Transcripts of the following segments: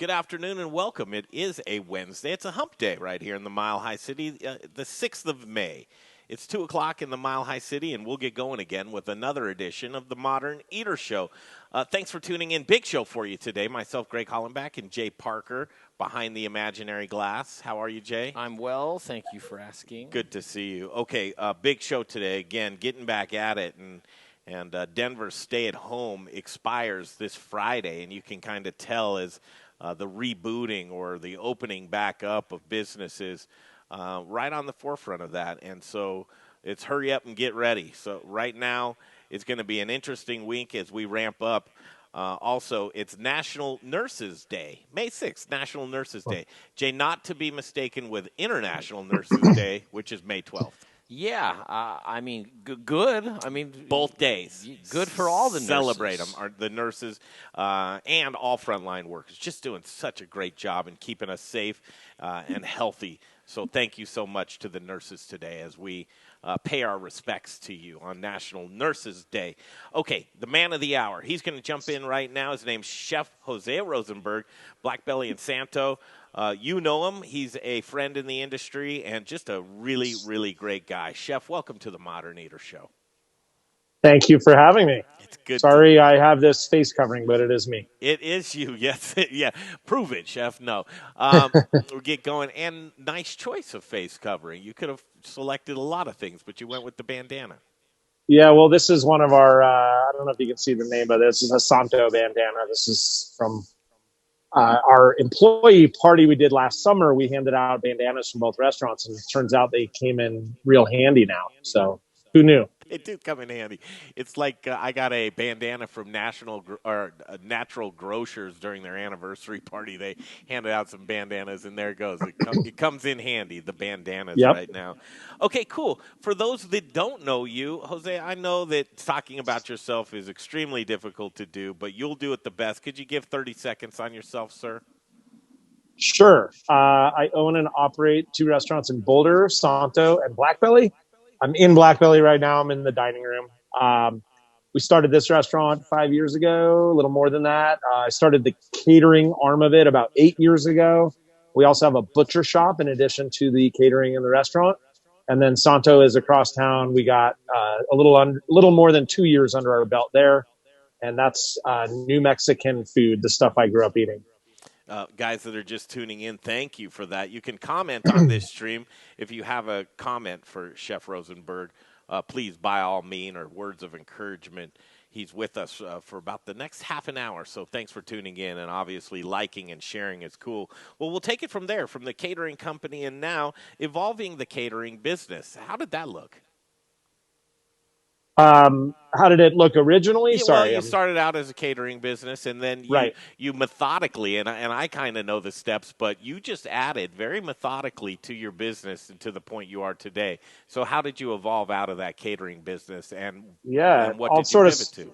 Good afternoon and welcome. It is a Wednesday. It's a hump day right here in the Mile High City, the 6th of May. It's 2 o'clock in the Mile High City, and we'll get going again with another edition of the Modern Eater Show. Thanks for tuning in. Big show for you today. Myself, Greg Hollenbach, and Jay Parker behind the imaginary glass. How are you, Jay? I'm well. Thank you for asking. Good to see you. Okay, big show today. Again, getting back at it, and Denver's stay-at-home expires this Friday, and you can kind of tell as the rebooting or the opening back up of businesses right on the forefront of that. And so it's hurry up and get ready. So right now it's going to be an interesting week as we ramp up. Also, it's National Nurses Day, May 6th, National Nurses Day. Jay, not to be mistaken with International Nurses Day, which is May 12th. Yeah, I mean, good. I mean, both days. Good for all the nurses. Celebrate them. The nurses and all frontline workers just doing such a great job in keeping us safe and healthy. So thank you so much to the nurses today as we pay our respects to you on National Nurses Day. Okay, the man of the hour. He's going to jump in right now. His name's Chef Hosea Rosenberg, Blackbelly and Santo. You know him. He's a friend in the industry and just a really, really great guy. Chef, welcome to the Modern Eater Show. Thank you for having me. It's good. Sorry I have this face covering, but it is me. It is you, yes. Yeah, prove it, Chef. No. We'll get going. And nice choice of face covering. You could have selected a lot of things, but you went with the bandana. Yeah, well, this is one of our, I don't know if you can see the name of this. It's a Santo bandana. This is from our employee party we did last summer. We handed out bandanas from both restaurants, and it turns out they came in real handy now. So who knew? They do come in handy. It's like I got a bandana from Natural Grocers during their anniversary party. They handed out some bandanas, and there it goes. It comes in handy, the bandanas right now. Okay, cool. For those that don't know you, Jose, I know that talking about yourself is extremely difficult to do, but you'll do it the best. Could you give 30 seconds on yourself, sir? Sure. I own and operate 2 restaurants in Boulder, Santo, and Blackbelly. I'm in Blackbelly right now. I'm in the dining room. We started this restaurant 5 years ago, a little more than that. I started the catering arm of it about 8 years ago. We also have a butcher shop in addition to the catering in the restaurant. And then Santo is across town. We got a little more than 2 years under our belt there. And that's New Mexican food, the stuff I grew up eating. Guys that are just tuning in, thank you for that. You can comment on this stream. If you have a comment for Chef Rosenberg, please, by all means, or words of encouragement. He's with us for about the next half an hour, so thanks for tuning in, and obviously liking and sharing is cool. Well, we'll take it from there, from the catering company, and now evolving the catering business. How did that look? How did it look originally? Yeah, well, you started out as a catering business, and then you methodically, and I kind of know the steps, but you just added very methodically to your business and to the point you are today. So how did you evolve out of that catering business, and what did you pivot to?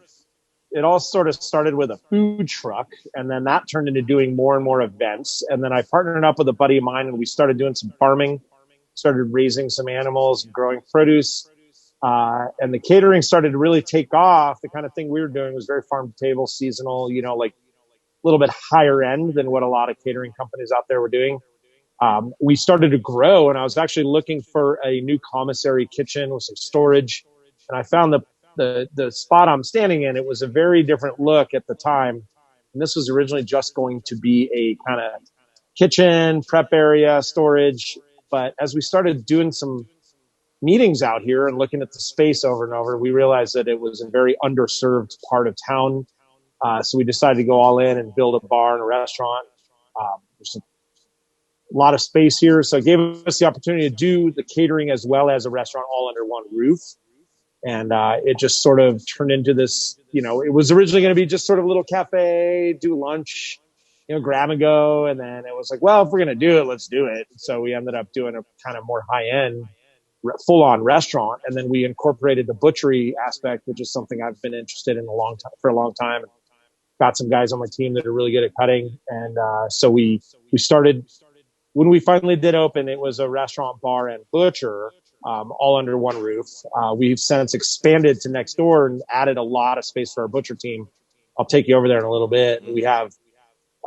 It all sort of started with a food truck, and then that turned into doing more and more events. And then I partnered up with a buddy of mine, and we started doing some farming, started raising some animals, growing produce. And the catering started to really take off. The kind of thing we were doing was very farm to table, seasonal, like a little bit higher end than what a lot of catering companies out there were doing. We started to grow, and I was actually looking for a new commissary kitchen with some storage. And I found the spot I'm standing in. It was a very different look at the time. And this was originally just going to be a kind of kitchen, prep area, storage. But as we started doing some meetings out here and looking at the space over and over, we realized that it was a very underserved part of town. So we decided to go all in and build a bar and a restaurant. There's a lot of space here. So it gave us the opportunity to do the catering as well as a restaurant all under one roof. And it just sort of turned into this, it was originally going to be just sort of a little cafe, do lunch, grab and go. And then it was like, well, if we're going to do it, let's do it. So we ended up doing a kind of more high end, full-on restaurant, and then we incorporated the butchery aspect, which is something I've been interested in for a long time. Got some guys on my team that are really good at cutting, and so we started. When we finally did open, it was a restaurant, bar, and butcher, all under one roof. We've since expanded to next door and added a lot of space for our butcher team. I'll take you over there in a little bit. We have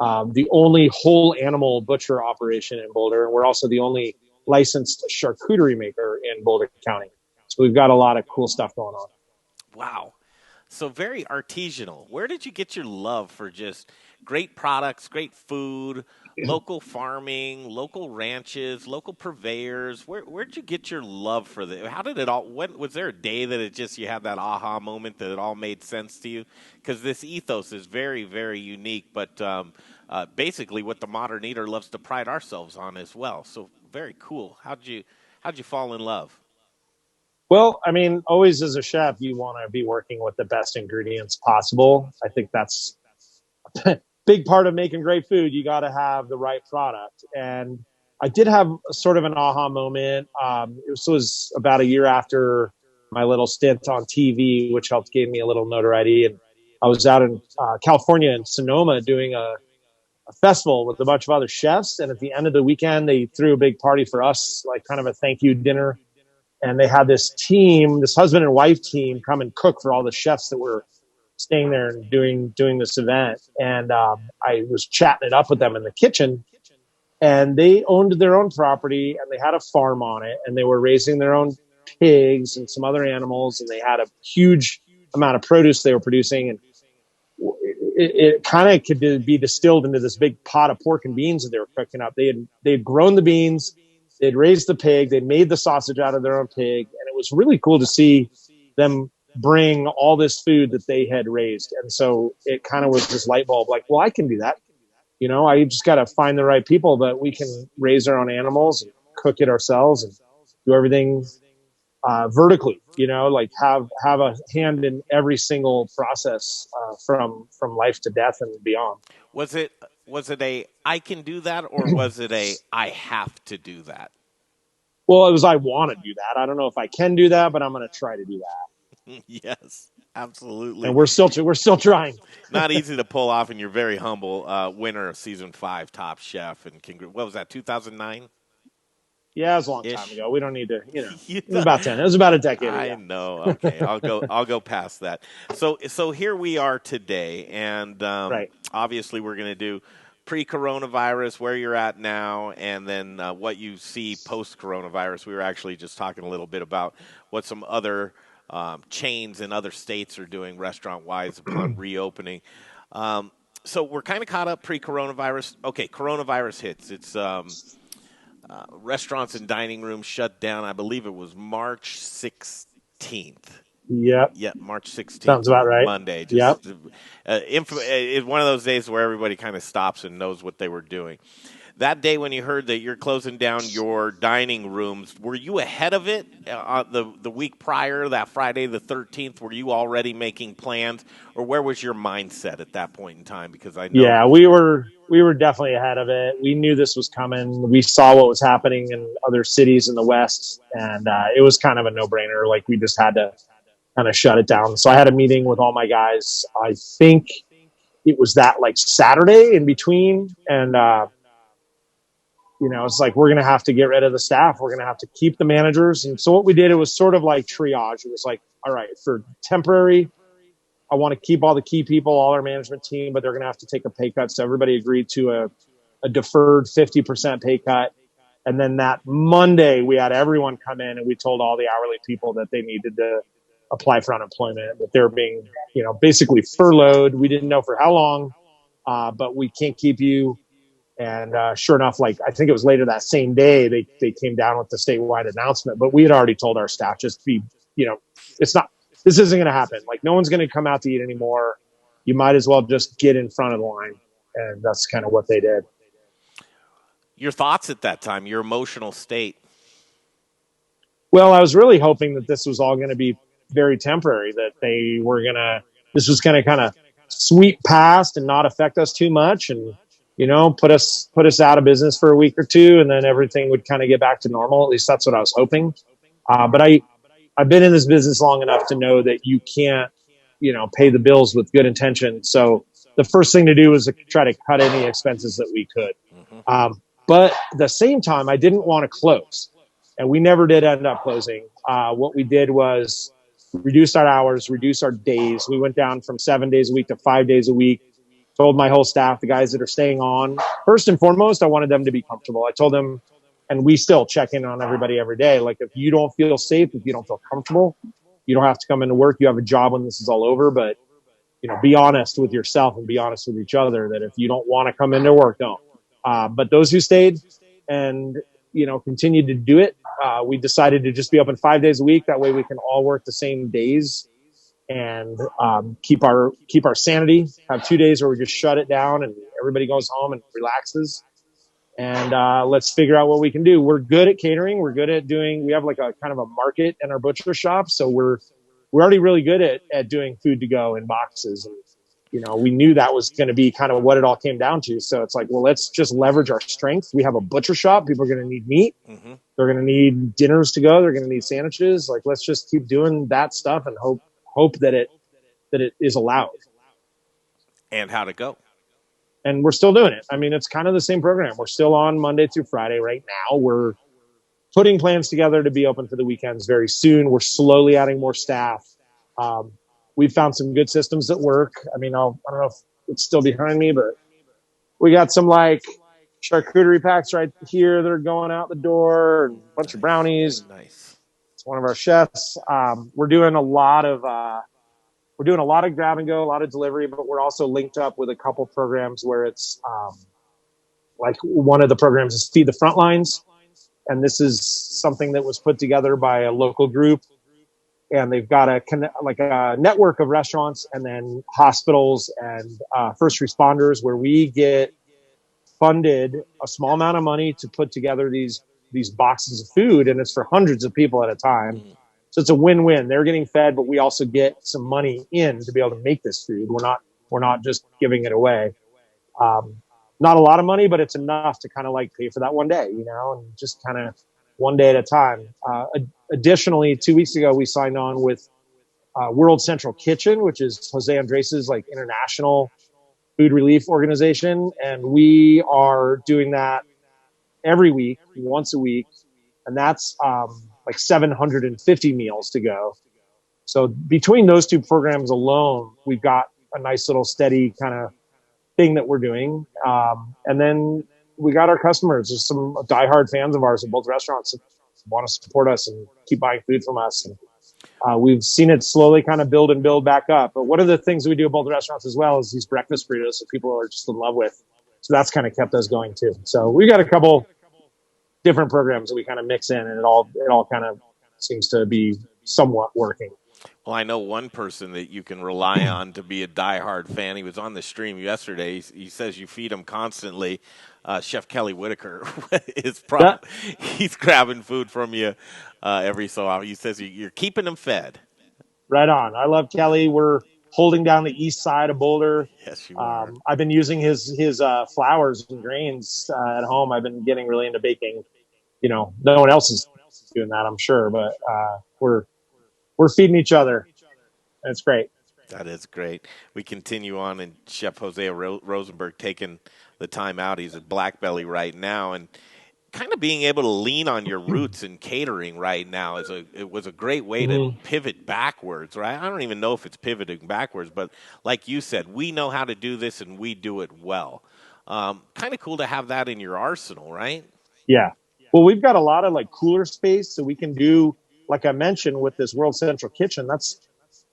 the only whole animal butcher operation in Boulder. And we're also the only licensed charcuterie maker in Boulder County. So we've got a lot of cool stuff going on. Wow. So very artisanal. Where did you get your love for just great products, great food, local farming, local ranches, local purveyors? Where'd you get your love for this? How did it all? When was there a day that it just you had that aha moment that it all made sense to you? Because this ethos is very, very unique, but basically what the modern eater loves to pride ourselves on as well. So very cool. How'd you fall in love? Well, I mean, always as a chef, you want to be working with the best ingredients possible. I think that's a big part of making great food. You got to have the right product. And I did have sort of an aha moment. This was about a year after my little stint on TV, which helped give me a little notoriety. And I was out in California in Sonoma doing a festival with a bunch of other chefs. And at the end of the weekend, they threw a big party for us, like kind of a thank you dinner. And they had this team, this husband and wife team, come and cook for all the chefs that were staying there and doing this event. And I was chatting it up with them in the kitchen. And they owned their own property, and they had a farm on it, and they were raising their own pigs and some other animals, and they had a huge amount of produce they were producing. And it kind of could be distilled into this big pot of pork and beans that they were cooking up. They had grown the beans. They'd raised the pig. They made the sausage out of their own pig. And it was really cool to see them bring all this food that they had raised. And so it kind of was this light bulb like, well, I can do that. You know, I just got to find the right people that we can raise our own animals and cook it ourselves and do everything vertically, you know, like have a hand in every single process from life to death and beyond. Was it a I can do that, or was it a I have to do that? Well, it was I want to do that. I don't know if I can do that, but I'm going to try to do that. Yes, absolutely. And we're still trying. Not easy to pull off, and you're very humble. Winner of season 5, Top Chef, and what was that? 2009. Yeah, it was a long time ago. We don't need to, you know. It was about 10. It was about a decade ago. I know. Okay, I'll go past that. So here we are today, and right. Obviously we're going to do pre-coronavirus, where you're at now, and then what you see post-coronavirus. We were actually just talking a little bit about what some other chains in other states are doing restaurant-wise upon reopening. So we're kind of caught up pre-coronavirus. Okay, coronavirus hits. It's restaurants and dining rooms shut down. I believe it was March 16th. Yep. Yeah, March 16th. Sounds about right. Monday. Yep. It's one of those days where everybody kind of stops and knows what they were doing. That day when you heard that you're closing down your dining rooms, were you ahead of it the week prior, that Friday the 13th? Were you already making plans, or where was your mindset at that point in time? Because I know. Yeah, we were definitely ahead of it. We knew this was coming. We saw what was happening in other cities in the West, and it was kind of a no-brainer. Like, we just had to kind of shut it down. So I had a meeting with all my guys. I think it was that like Saturday in between, and you know, it's like, we're going to have to get rid of the staff. We're going to have to keep the managers. And so what we did, it was sort of like triage. It was like, all right, for temporary, I want to keep all the key people, all our management team, but they're going to have to take a pay cut. So everybody agreed to a deferred 50% pay cut. And then that Monday, we had everyone come in, and we told all the hourly people that they needed to apply for unemployment, that they're being, you know, basically furloughed. We didn't know for how long, but we can't keep you. And sure enough, like, I think it was later that same day, they came down with the statewide announcement. But we had already told our staff, just be, you know, this isn't going to happen. Like, no one's going to come out to eat anymore. You might as well just get in front of the line. And that's kind of what they did. Your thoughts at that time, your emotional state? Well, I was really hoping that this was all going to be very temporary, that this was going to kind of sweep past and not affect us too much, and, you know, put us out of business for a week or two, and then everything would kind of get back to normal. At least that's what I was hoping. But I've been in this business long enough to know that you can't, you know, pay the bills with good intention. So the first thing to do was to try to cut any expenses that we could. Mm-hmm. But at the same time, I didn't want to close, and we never did end up closing. What we did was reduce our hours, reduce our days. We went down from 7 days a week to 5 days a week. told my whole staff, the guys that are staying on, first and foremost, I wanted them to be comfortable. I told them, and we still check in on everybody every day. Like, if you don't feel safe, if you don't feel comfortable, you don't have to come into work. You have a job when this is all over, but be honest with yourself and be honest with each other that if you don't want to come into work, don't. But those who stayed and, continued to do it, we decided to just be open 5 days a week. That way we can all work the same days and keep our sanity. Have 2 days where we just shut it down and everybody goes home and relaxes. And let's figure out what we can do. We're good at catering. We're good at we have like a kind of a market in our butcher shop. So we're already really good at doing food to go in boxes. And, we knew that was going to be kind of what it all came down to. So it's like, well, let's just leverage our strengths. We have a butcher shop. People are going to need meat. Mm-hmm. They're going to need dinners to go. They're going to need sandwiches. Like, let's just keep doing that stuff and hope that it is allowed. And how to go. And we're still doing it. I mean, it's kind of the same program. We're still on Monday through Friday right now. We're putting plans together to be open for the weekends very soon. We're slowly adding more staff. We've found some good systems that work. I mean, I don't know if it's still behind me, but we got some like charcuterie packs right here that are going out the door, and a bunch of brownies. Nice. It's one of our chefs. We're doing a lot of grab and go, a lot of delivery, but we're also linked up with a couple programs where it's like one of the programs is Feed the Frontlines. And this is something that was put together by a local group. And they've got a network of restaurants and then hospitals and first responders where we get funded a small amount of money to put together these boxes of food. And it's for hundreds of people at a time. Mm-hmm. So it's a win-win. They're getting fed, but we also get some money in to be able to make this food. We're not just giving it away. Not a lot of money, but it's enough to kind of like pay for that one day, and just kind of one day at a time. Additionally, 2 weeks ago, we signed on with World Central Kitchen, which is Jose Andres's like international food relief organization. And we are doing that every week, once a week. And that's like 750 meals to go. So between those two programs alone, we've got a nice little steady kind of thing that we're doing. And then we got our customers. There's some diehard fans of ours at both restaurants that want to support us and keep buying food from us. And we've seen it slowly kind of build and build back up. But one of the things we do at both restaurants as well is these breakfast burritos that people are just in love with. So that's kind of kept us going too. So we got a couple different programs that we kind of mix in, and it all kind of seems to be somewhat working. Well, I know one person that you can rely on to be a diehard fan. He was on the stream yesterday. He says you feed him constantly. Chef Kelly Whitaker he's grabbing food from you every so often. He says you're keeping him fed. Right on. I love Kelly. We're holding down the east side of Boulder. Yes, you are. I've been using his flours and grains at home. I've been getting really into baking. No one else is doing that, I'm sure, but we're feeding each other. That's great. That is great. We continue on, and Chef Hosea Rosenberg taking the time out. He's at Blackbelly right now, and kind of being able to lean on your roots in catering right now it was a great way to pivot backwards, right? I don't even know if it's pivoting backwards, but like you said, we know how to do this, and we do it well. Kind of cool to have that in your arsenal, right? Yeah. Well, we've got a lot of like cooler space, so we can do, like I mentioned, with this World Central Kitchen. That's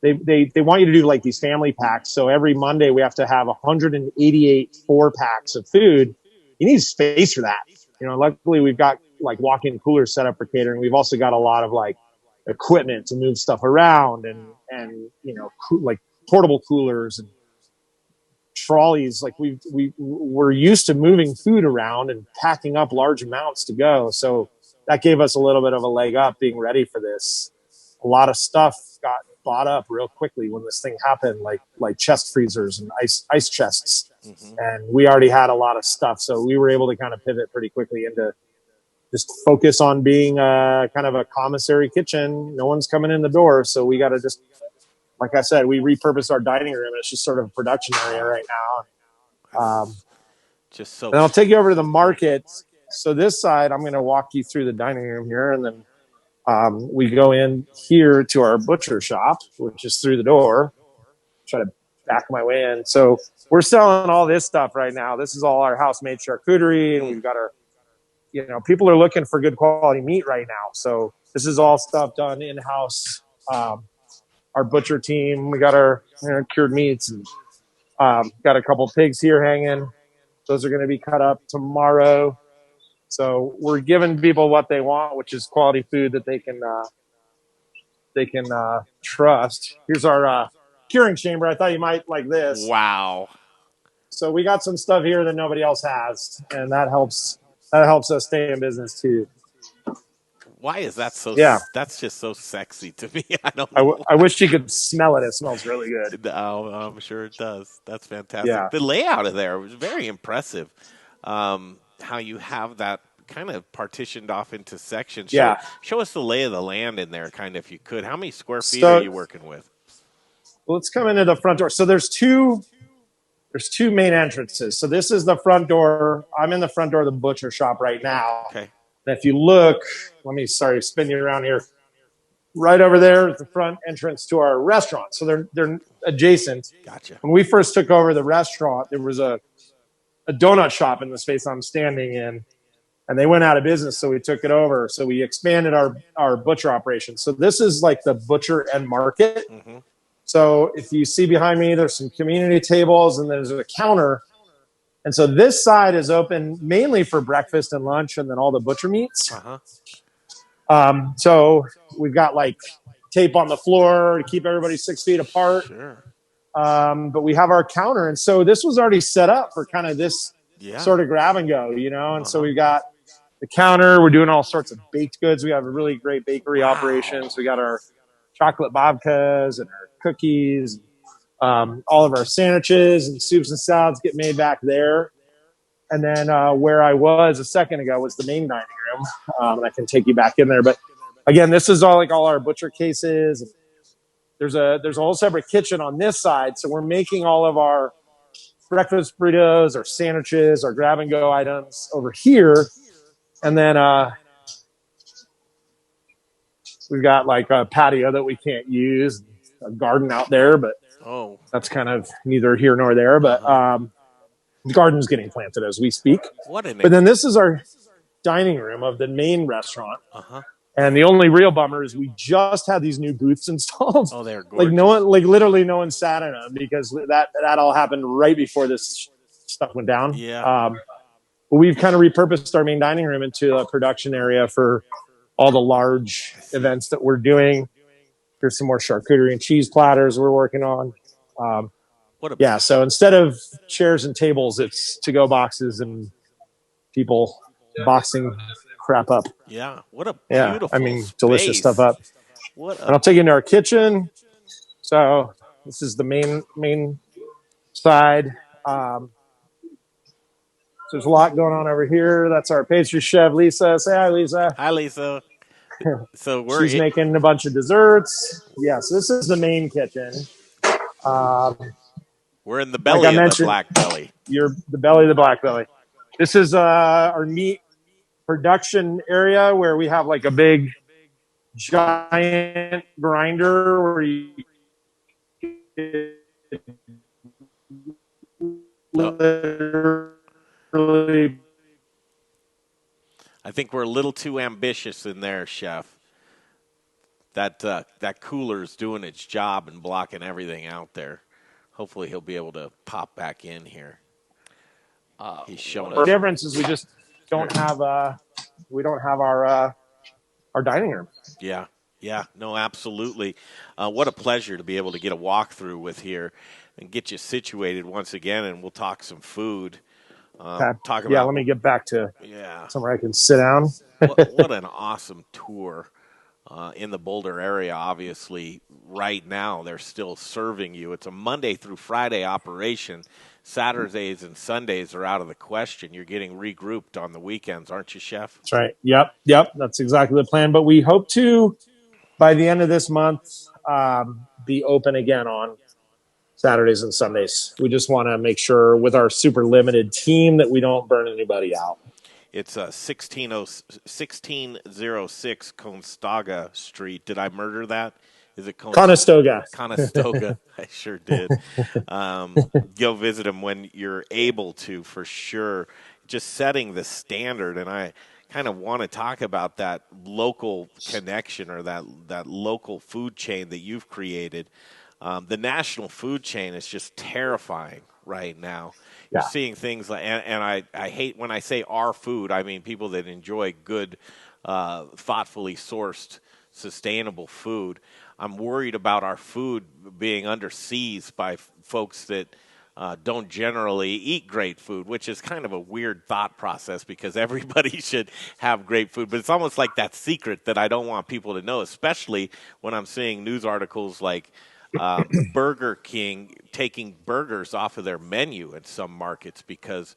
they want you to do like these family packs. So every Monday we have to have 188 4-packs of food. You need space for that. Luckily we've got like walk-in coolers set up for catering. We've also got a lot of like equipment to move stuff around and like portable coolers and trolleys. Like we're used to moving food around and packing up large amounts to go. So that gave us a little bit of a leg up being ready for this. A lot of stuff got bought up real quickly when this thing happened, like chest freezers and ice chests. Mm-hmm. And we already had a lot of stuff. So we were able to kind of pivot pretty quickly into just focus on being kind of a commissary kitchen. No one's coming in the door. So we got to just, like I said, we repurposed our dining room. And it's just sort of a production area right now. Just so. And I'll take you over to the market. So this side, I'm going to walk you through the dining room here, and then we go in here to our butcher shop, which is through the door. Try to back my way in. So we're selling all this stuff right now. This is all our house-made charcuterie, and we've got our, people are looking for good quality meat right now. So this is all stuff done in-house. Our butcher team, we got our cured meats, and got a couple pigs here hanging. Those are going to be cut up tomorrow. So we're giving people what they want, which is quality food that they can trust. Here's our curing chamber. I thought you might like this. Wow. So we got some stuff here that nobody else has, and that helps us stay in business too. Why is that so? Yeah. That's just so sexy to me. I don't know. I wish you could smell it. It smells really good. Oh, I'm sure it does. That's fantastic. Yeah. The layout of there was very impressive. How you have that kind of partitioned off into sections. Show us the lay of the land in there, kind of, if you could. How many square feet are you working with? Well, let's come into the front door. So there's two main entrances. So this is the front door. I'm in the front door of the butcher shop right now. Okay. And if you look, spin you around here. Right over there is the front entrance to our restaurant. So they're adjacent. Gotcha. When we first took over the restaurant, there was a donut shop in the space I'm standing in, and they went out of business, so we took it over. So we expanded our butcher operation. So this is like the butcher and market. Mm-hmm. So if you see behind me, there's some community tables, and there's a counter. And so this side is open mainly for breakfast and lunch, and then all the butcher meats. Uh-huh. So we've got like tape on the floor to keep everybody 6 feet apart. Sure. But we have our counter. And so this was already set up for kind of this sort of grab and go, And so we've got the counter. We're doing all sorts of baked goods. We have a really great bakery operation. So we got our chocolate babkas and our cookies. All of our sandwiches and soups and salads get made back there. And then where I was a second ago was the main dining room. And I can take you back in there. But again, this is all our butcher cases. There's a whole separate kitchen on this side. So we're making all of our breakfast burritos, our sandwiches, our grab and go items over here. And then we've got like a patio that we can't use, a garden out there, but that's kind of neither here nor there. But the garden's getting planted as we speak. But then this is our dining room of the main restaurant. Uh-huh. And the only real bummer is we just had these new booths installed. Oh, they're gorgeous. Literally no one sat in them because that all happened right before this stuff went down. Yeah. But we've kind of repurposed our main dining room into a production area for all the large events that we're doing. There's some more charcuterie and cheese platters we're working on. So instead of chairs and tables, it's to-go boxes and people boxing crap up. Yeah, what a beautiful space. Delicious stuff up. And I'll take you into our kitchen. So this is the main side. So there's a lot going on over here. That's our pastry chef, Lisa. Say hi, Lisa. Hi, Lisa. So she's making a bunch of desserts. Yeah, so this is the main kitchen. We're in the belly of the Blackbelly. You're the belly of the Blackbelly. This is our meat production area where we have like a big giant grinder where you literally. I think we're a little too ambitious in there, Chef. That cooler's doing its job and blocking everything out there. Hopefully he'll be able to pop back in here. He's showing us. The difference is we just don't have our dining room. Yeah, no, absolutely. What a pleasure to be able to get a walkthrough with here and get you situated once again, and we'll talk some food. Let me get back to somewhere I can sit down. what an awesome tour in the Boulder area. Obviously, right now they're still serving you. It's a Monday through Friday operation. Saturdays and Sundays are out of the question. You're getting regrouped on the weekends, aren't you, Chef? That's right. Yep. That's exactly the plan. But we hope to, by the end of this month, be open again on Saturdays and Sundays. We just want to make sure with our super limited team that we don't burn anybody out. It's 1606 Constaga Street. Did I murder that? Is it Conestoga? Conestoga? I sure did. Go visit them when you're able to, for sure. Just setting the standard, and I kind of want to talk about that local connection or that local food chain that you've created. The national food chain is just terrifying right now. You're seeing things like, and I hate when I say our food, I mean people that enjoy good, thoughtfully sourced, sustainable food. I'm worried about our food being under siege by folks that don't generally eat great food, which is kind of a weird thought process because everybody should have great food. But it's almost like that secret that I don't want people to know, especially when I'm seeing news articles like Burger King taking burgers off of their menu in some markets because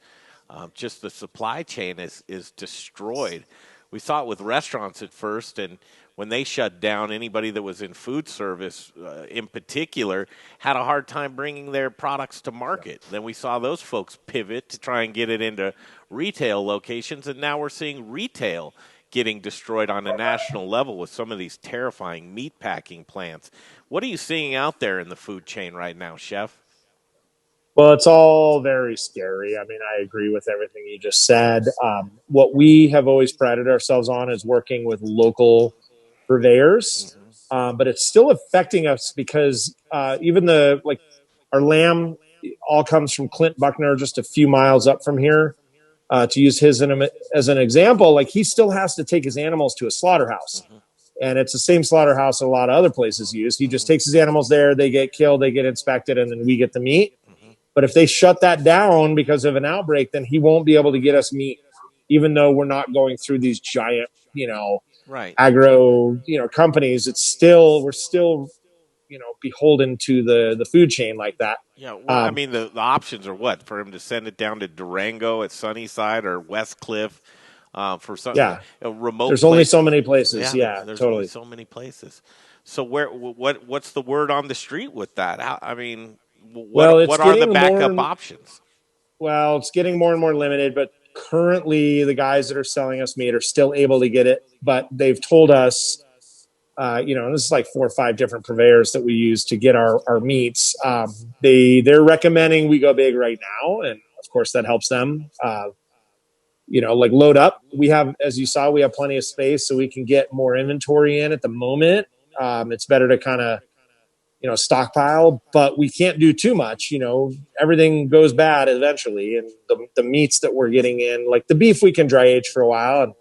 just the supply chain is destroyed. We saw it with restaurants at first, and when they shut down, anybody that was in food service in particular had a hard time bringing their products to market. Then we saw those folks pivot to try and get it into retail locations, and now we're seeing retail getting destroyed on a national level with some of these terrifying meat packing plants. What are you seeing out there in the food chain right now, Chef? Well, it's all very scary. I mean, I agree with everything you just said. What we have always prided ourselves on is working with local purveyors, but it's still affecting us because even our lamb all comes from Clint Buckner, just a few miles up from here. To use his as an example, like he still has to take his animals to a slaughterhouse. And it's the same slaughterhouse a lot of other places use. He just takes his animals there, they get killed, they get inspected, and then we get the meat. But if they shut that down because of an outbreak, then he won't be able to get us meat, even though we're not going through these giant, agro, companies. We're still, beholden to the food chain like that. Yeah, well, I mean, the options are what? For him to send it down to Durango at Sunnyside or West Cliff for something remote. There's only so many places. There's totally. only so many places. So what's the word on the street with that? What are the backup options? Well, it's getting more and more limited, but currently the guys that are selling us meat are still able to get it, but they've told us, this is like 4 or 5 different purveyors that we use to get our meats. They're recommending we go big right now, and of course that helps them. Load up. We have, as you saw, we have plenty of space, so we can get more inventory in at the moment. It's better to kind of, stockpile, but we can't do too much. Everything goes bad eventually, and the meats that we're getting in, like the beef, we can dry age for a while, and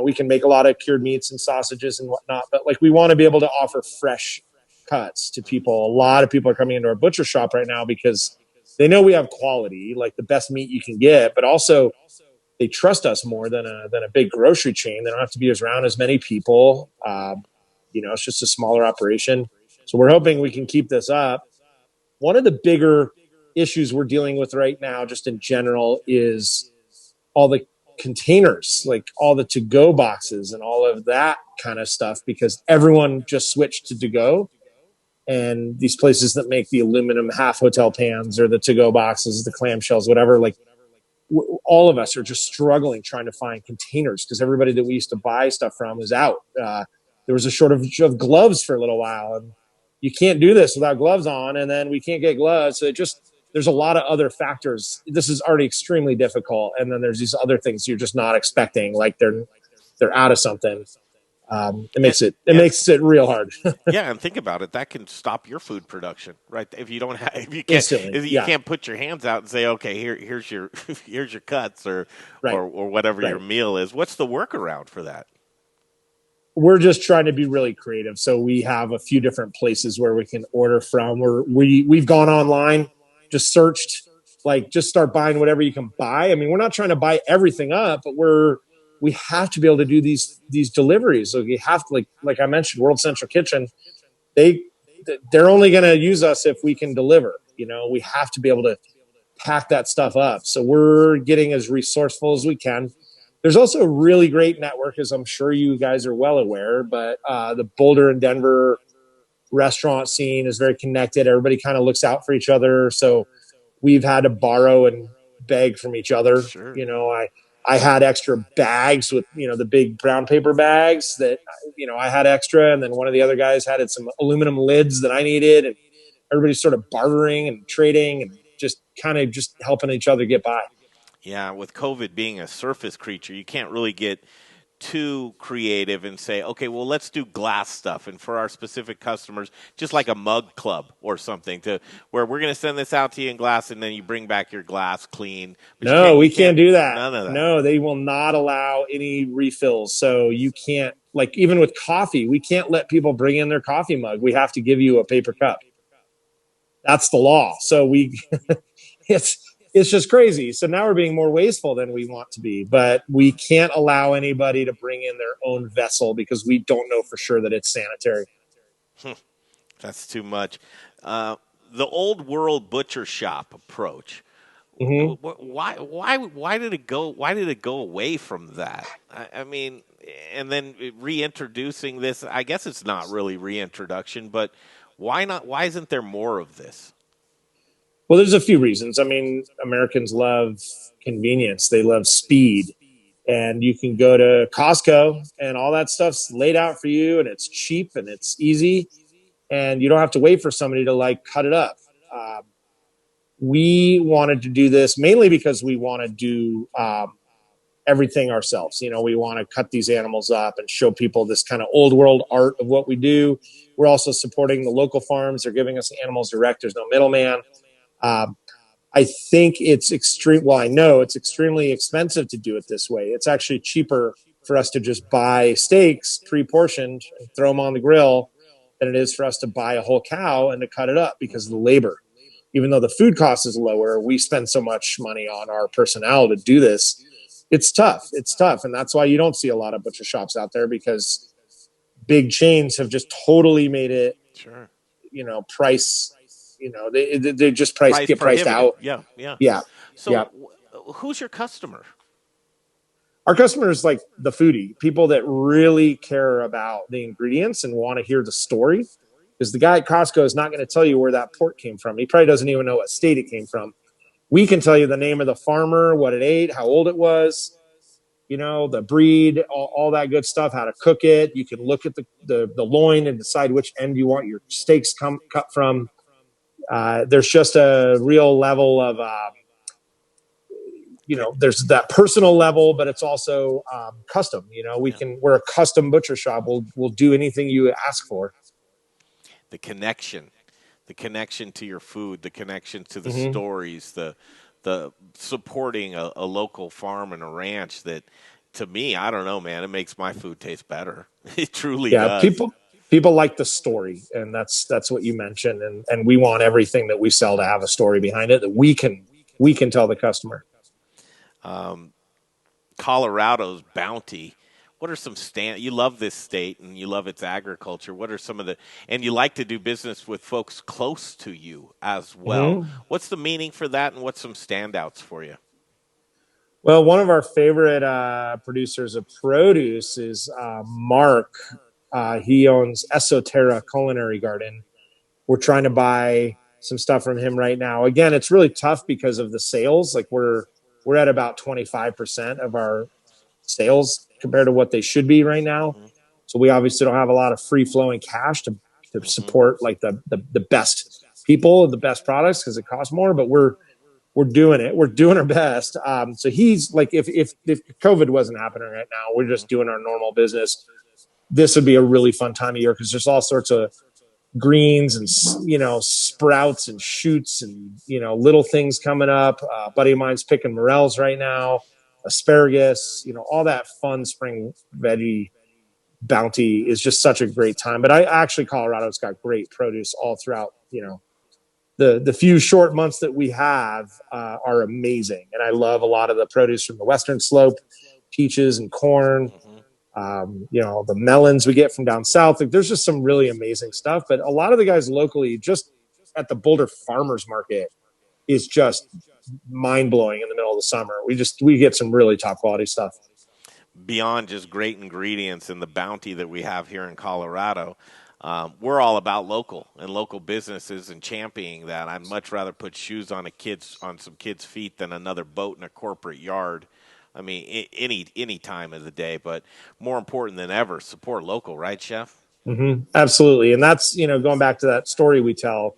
we can make a lot of cured meats and sausages and whatnot. But we want to be able to offer fresh cuts to people. A lot of people are coming into our butcher shop right now because they know we have quality, like the best meat you can get, but also they trust us more than a big grocery chain. They don't have to be around as many people. It's just a smaller operation. So we're hoping we can keep this up. One of the bigger issues we're dealing with right now, just in general, is all the containers, like all the to-go boxes and all of that kind of stuff, because everyone just switched to to-go. And these places that make the aluminum half hotel pans or the to-go boxes, the clamshells, whatever, all of us are just struggling trying to find containers because everybody that we used to buy stuff from is out. There was a shortage of gloves for a little while, and you can't do this without gloves on, and then we can't get gloves. So there's a lot of other factors. This is already extremely difficult. And then there's these other things you're just not expecting, like they're out of something. It makes it real hard. Yeah, and think about it. That can stop your food production, right? If you can't put your hands out and say, okay, here's your here's your cuts or whatever your meal is. What's the workaround for that? We're just trying to be really creative. So we have a few different places where we can order from. We've gone online, just searched, just start buying whatever you can buy. I mean, we're not trying to buy everything up, but we have to be able to do these deliveries. So you have to, like I mentioned, World Central Kitchen, they're only going to use us if we can deliver. We have to be able to pack that stuff up. So we're getting as resourceful as we can. There's also a really great network, as I'm sure you guys are well aware, but the Boulder and Denver restaurant scene is very connected. Everybody kind of looks out for each other. So we've had to borrow and beg from each other. Sure. I had extra bags with, the big brown paper bags that, I had extra. And then one of the other guys had some aluminum lids that I needed. And everybody's sort of bartering and trading and just kind of just helping each other get by. Yeah, with COVID being a surface creature, you can't really get too creative and say, okay, well, let's do glass stuff. And for our specific customers, just like a mug club or something, to where we're going to send this out to you in glass, and then you bring back your glass clean. But No, we can't do that. None of that. No, they will not allow any refills. So you can't, like, even with coffee, we can't let people bring in their coffee mug. We have to give you a paper cup. That's the law. So it's just crazy. So now we're being more wasteful than we want to be, but we can't allow anybody to bring in their own vessel because we don't know for sure that it's sanitary. That's too much. The old world butcher shop approach. Mm-hmm. Why did it go? Why did it go away from that? I mean, and then reintroducing this. I guess it's not really reintroduction, but why not? Why isn't there more of this? Well, there's a few reasons. I mean, Americans love convenience. They love speed. And you can go to Costco and all that stuff's laid out for you and it's cheap and it's easy. And you don't have to wait for somebody to cut it up. We wanted to do this mainly because we want to do everything ourselves. We want to cut these animals up and show people this kind of old world art of what we do. We're also supporting the local farms. They're giving us animals direct. There's no middleman. I think I know it's extremely expensive to do it this way. It's actually cheaper for us to just buy steaks pre-portioned and throw them on the grill than it is for us to buy a whole cow and to cut it up because of the labor. Even though the food cost is lower, we spend so much money on our personnel to do this. It's tough. And that's why you don't see a lot of butcher shops out there because big chains have just totally made it, sure. Price, they just get priced out. Yeah. So who's your customer? Our customer is like the foodie, people that really care about the ingredients and want to hear the story. Because the guy at Costco is not going to tell you where that pork came from. He probably doesn't even know what state it came from. We can tell you the name of the farmer, what it ate, how old it was, the breed, all that good stuff, how to cook it. You can look at the loin and decide which end you want your steaks cut from. There's just a real level of, there's that personal level, but it's also custom. We're a custom butcher shop. We'll do anything you ask for. The connection to your food, the connection to the stories, the supporting a local farm and a ranch that, to me, I don't know, man, it makes my food taste better. It truly does. People like the story, and that's what you mentioned, and we want everything that we sell to have a story behind it that we can tell the customer. Colorado's bounty. What are some you love this state and you love its agriculture. What are some of and you like to do business with folks close to you as well. Mm-hmm. What's the meaning for that, and what's some standouts for you? Well, one of our favorite producers of produce is Mark. He owns Esoterra Culinary Garden. We're trying to buy some stuff from him right now. Again, it's really tough because of the sales. We're at about 25% of our sales compared to what they should be right now. Mm-hmm. So we obviously don't have a lot of free flowing cash to support the best people and the best products because it costs more, but we're doing it. We're doing our best. So he's like, if COVID wasn't happening right now, we're just doing our normal business. This would be a really fun time of year because there's all sorts of greens and, sprouts and shoots and, little things coming up. A buddy of mine's picking morels right now, asparagus, all that fun spring veggie bounty is just such a great time. But Colorado's got great produce all throughout, the few short months that we have are amazing. And I love a lot of the produce from the Western Slope, peaches and corn. The melons we get from down south. There's just some really amazing stuff. But a lot of the guys locally, just at the Boulder Farmers Market, is just mind-blowing in the middle of the summer. We get some really top quality stuff. Beyond just great ingredients and the bounty that we have here in Colorado, we're all about local and local businesses and championing that. I'd much rather put shoes on some kids' feet than another boat in a corporate yard I mean, any time of the day, but more important than ever, support local, right, Chef? Mm-hmm. Absolutely. And that's, going back to that story we tell,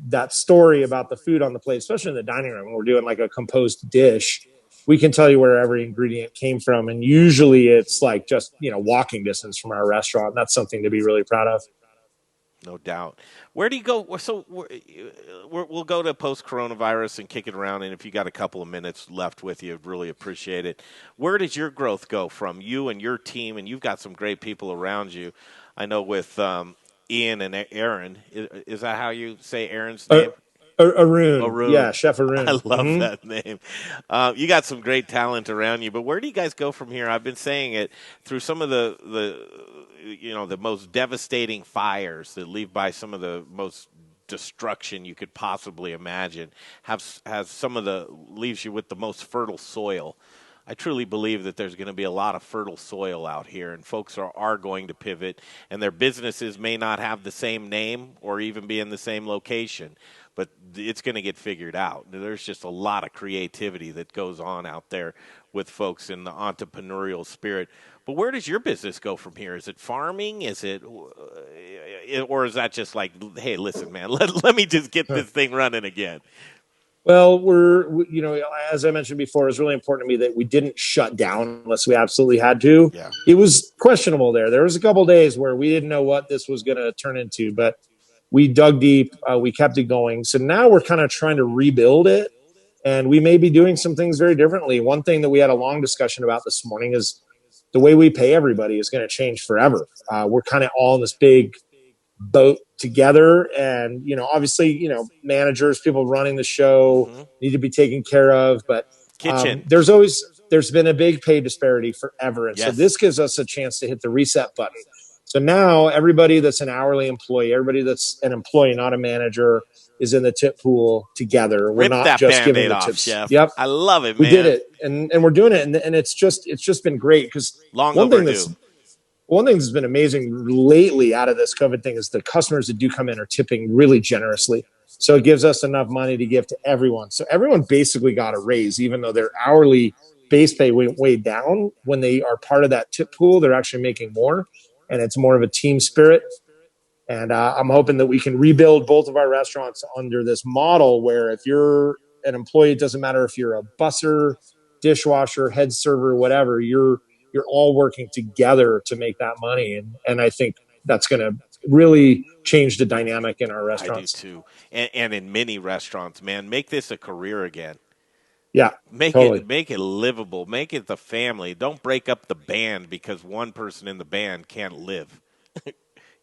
that story about the food on the plate, especially in the dining room when we're doing like a composed dish, we can tell you where every ingredient came from. And usually it's like just, walking distance from our restaurant. That's something to be really proud of. No doubt. Where do you go? So we'll go to post-coronavirus and kick it around. And if you got a couple of minutes left with you, I'd really appreciate it. Where does your growth go from you and your team? And you've got some great people around you. I know with Ian and Aaron. Is that how you say Aaron's name? Arun. Arun. Yeah, Chef Arun. I love that name. You got some great talent around you, but where do you guys go from here? I've been saying it through some of the most devastating fires that leave by some of the most destruction you could possibly imagine. Has some of the leaves you with the most fertile soil. I truly believe that there's going to be a lot of fertile soil out here, and folks are going to pivot, and their businesses may not have the same name or even be in the same location, but it's going to get figured out. There's just a lot of creativity that goes on out there with folks in the entrepreneurial spirit. But where does your business go from here? Is it farming? Is it, or is that just like, hey, listen, man, let me just get this thing running again? Well, as I mentioned before, it's really important to me that we didn't shut down unless we absolutely had to. Yeah. It was questionable there. There was a couple of days where we didn't know what this was going to turn into, but we dug deep. We kept it going. So now we're kind of trying to rebuild it, and we may be doing some things very differently. One thing that we had a long discussion about this morning is the way we pay everybody is going to change forever. We're kind of all in this big boat together, and obviously managers, people running the show need to be taken care of, but there's been a big pay disparity forever, and so this gives us a chance to hit the reset button. So now everybody that's an hourly employee, everybody that's an employee, not a manager, is in the tip pool together. We're not just giving the tips. Chef. Yep, I love it, man. We did it, and we're doing it, and it's just been great because one thing that's been amazing lately out of this COVID thing is the customers that do come in are tipping really generously. So it gives us enough money to give to everyone. So everyone basically got a raise, even though their hourly base pay went way down. When they are part of that tip pool, they're actually making more, and it's more of a team spirit. And I'm hoping that we can rebuild both of our restaurants under this model where if you're an employee, it doesn't matter if you're a busser, dishwasher, head server, whatever, you're all working together to make that money. And I think that's going to really change the dynamic in our restaurants. I do too. And in many restaurants, man, make this a career again. Yeah, make it livable. Make it the family. Don't break up the band because one person in the band can't live.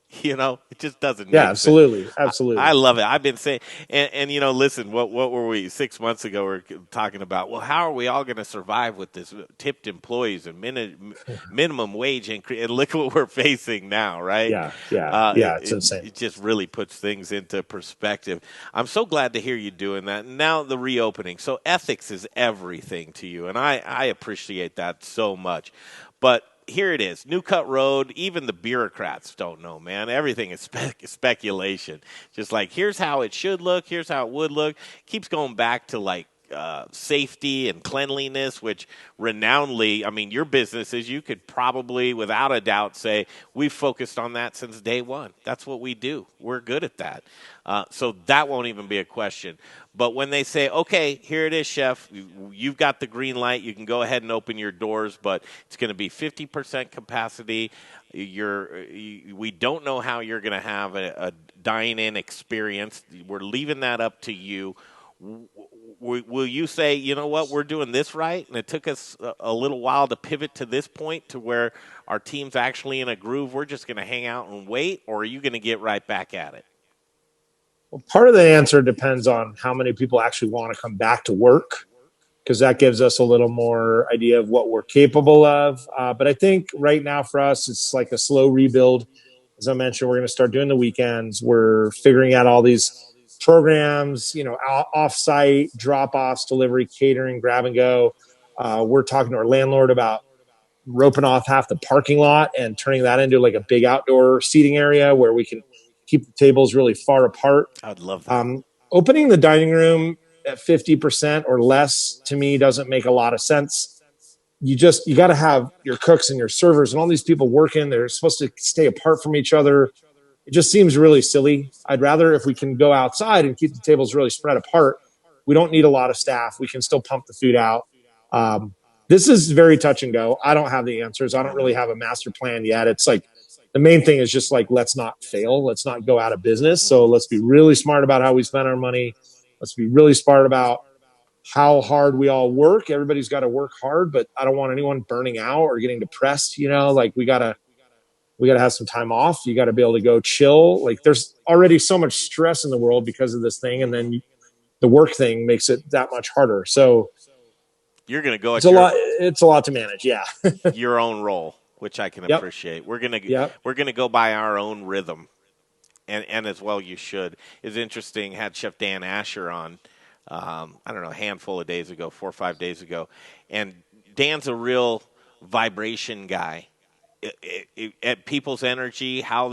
It just doesn't. Yeah, absolutely. Absolutely. I love it. I've been saying, and listen, what were we 6 months ago? We were talking about, well, how are we all going to survive with this tipped employees and minimum wage increase? And look what we're facing now, right? Yeah. It's insane. It just really puts things into perspective. I'm so glad to hear you doing that. Now the reopening. So ethics is everything to you, and I appreciate that so much. But here it is, New Cut Road. Even the bureaucrats don't know, man. Everything is speculation. Just like, here's how it should look, here's how it would look. Keeps going back to like safety and cleanliness, which renownedly, I mean, your businesses, you could probably, without a doubt, say we've focused on that since day one. That's what we do. We're good at that. So that won't even be a question. But when they say, okay, here it is, chef, you've got the green light, you can go ahead and open your doors, but it's going to be 50% capacity. We don't know how you're going to have a dine-in experience. We're leaving that up to you. Will you say, you know what, we're doing this right, and it took us a little while to pivot to this point to where our team's actually in a groove, we're just going to hang out and wait, or are you going to get right back at it? Well, part of the answer depends on how many people actually want to come back to work, because that gives us a little more idea of what we're capable of. But I think right now for us, it's like a slow rebuild. As I mentioned, we're going to start doing the weekends. We're figuring out all these programs, off-site, drop-offs, delivery, catering, grab and go. We're talking to our landlord about roping off half the parking lot and turning that into like a big outdoor seating area where we can keep the tables really far apart. I'd love that. Opening the dining room at 50% or less, to me, doesn't make a lot of sense. you got to have your cooks and your servers and all these people working. They're supposed to stay apart from each other. It just seems really silly. I'd rather if we can go outside and keep the tables really spread apart. We don't need a lot of staff. We can still pump the food out. This is very touch and go. I don't have the answers. I don't really have a master plan yet. It's like the main thing is just like, let's not fail. Let's not go out of business. So let's be really smart about how we spend our money. Let's be really smart about how hard we all work. Everybody's got to work hard, but I don't want anyone burning out or getting depressed. Like we gotta have some time off. You got to be able to go chill. Like there's already so much stress in the world because of this thing. And then the work thing makes it that much harder. So you're going to go. It's a lot to manage. Yeah. Your own role, which I can appreciate. We're going to go by our own rhythm, and as well you should. It's interesting. Had Chef Dan Asher on, I don't know, a handful of days ago, 4 or 5 days ago, and Dan's a real vibration guy. At people's energy, how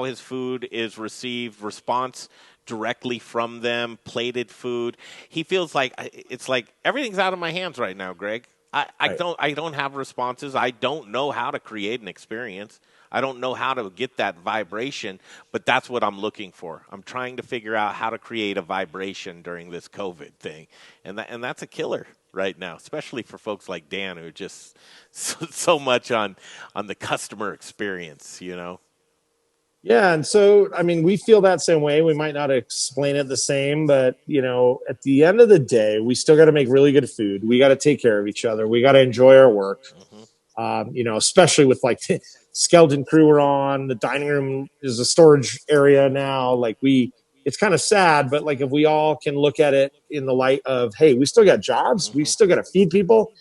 his food is received, response directly from them, plated food. He feels like it's like everything's out of my hands right now, Greg. I don't have responses. I don't know how to create an experience. I don't know how to get that vibration, but that's what I'm looking for. I'm trying to figure out how to create a vibration during this COVID thing, and that's a killer right now, especially for folks like Dan who are just so much on the customer experience, Yeah, and so, I mean, we feel that same way. We might not explain it the same, but, at the end of the day, we still got to make really good food. We got to take care of each other. We got to enjoy our work, especially with, like, skeleton crew we're on. The dining room is a storage area now. Like, it's kind of sad, but, like, if we all can look at it in the light of, hey, we still got jobs. We still got to feed people.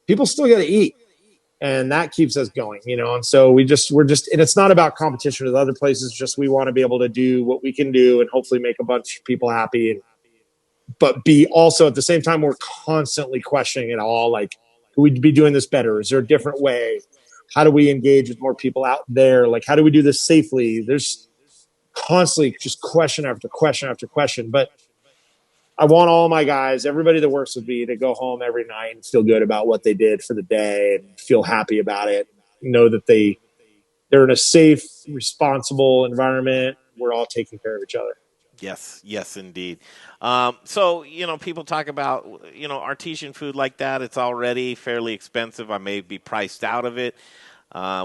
People still got to eat. And that keeps us going, and so we're just, and it's not about competition with other places. Just, we want to be able to do what we can do and hopefully make a bunch of people happy. But be also at the same time, we're constantly questioning it all. Like, could we be doing this better? Is there a different way? How do we engage with more people out there? Like, how do we do this safely? There's constantly just question after question after question. But I want all my guys, everybody that works with me, to go home every night and feel good about what they did for the day and feel happy about it. Know that they're in a safe, responsible environment. We're all taking care of each other. Yes, indeed. So, people talk about, artesian food like that. It's already fairly expensive. I may be priced out of it.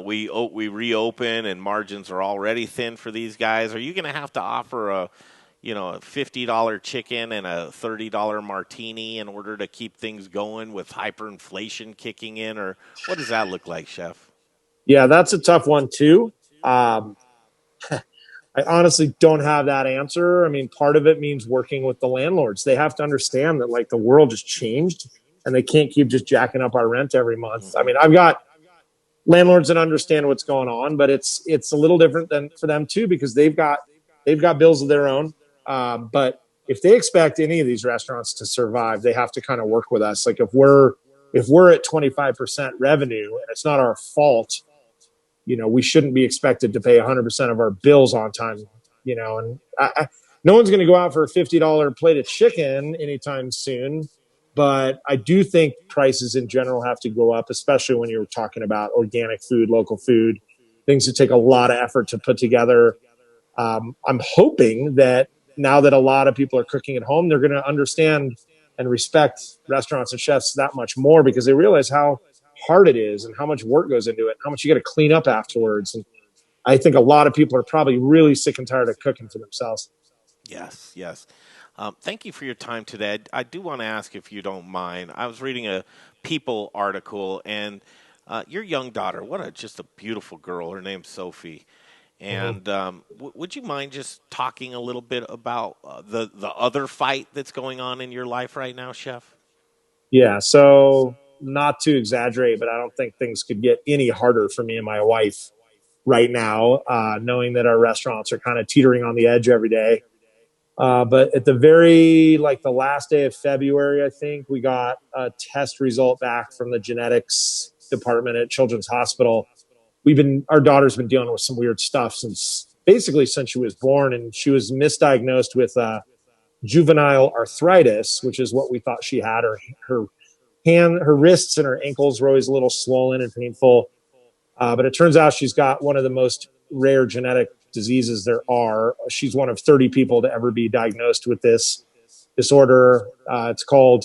We reopen and margins are already thin for these guys. Are you going to have to offer a $50 chicken and a $30 martini in order to keep things going with hyperinflation kicking in? Or what does that look like, Chef? Yeah, that's a tough one too. I honestly don't have that answer. I mean, part of it means working with the landlords. They have to understand that, like, the world has changed and they can't keep just jacking up our rent every month. Mm-hmm. I mean, I've got landlords that understand what's going on, but it's a little different than for them too, because they've got bills of their own. But if they expect any of these restaurants to survive, they have to kind of work with us. Like, if we're at 25% revenue and it's not our fault, we shouldn't be expected to pay 100% of our bills on time, and no one's going to go out for a $50 plate of chicken anytime soon. But I do think prices in general have to go up, especially when you're talking about organic food, local food, things that take a lot of effort to put together. I'm hoping that now that a lot of people are cooking at home, they're going to understand and respect restaurants and chefs that much more, because they realize how hard it is and how much work goes into it, how much you got to clean up afterwards. And I think a lot of people are probably really sick and tired of cooking for themselves. Yes. Thank you for your time today. I do want to ask, if you don't mind, I was reading a People article, and your young daughter, just a beautiful girl. Her name's Sophie. And would you mind just talking a little bit about the other fight that's going on in your life right now, Chef? Yeah, so not to exaggerate, but I don't think things could get any harder for me and my wife right now, knowing that our restaurants are kind of teetering on the edge every day. But at the the last day of February, I think, we got a test result back from the genetics department at Children's Hospital. Our daughter's been dealing with some weird stuff since she was born, and she was misdiagnosed with juvenile arthritis, which is what we thought she had. Her her wrists and her ankles were always a little swollen and painful. But it turns out she's got one of the most rare genetic diseases there are. She's one of 30 people to ever be diagnosed with this disorder. It's called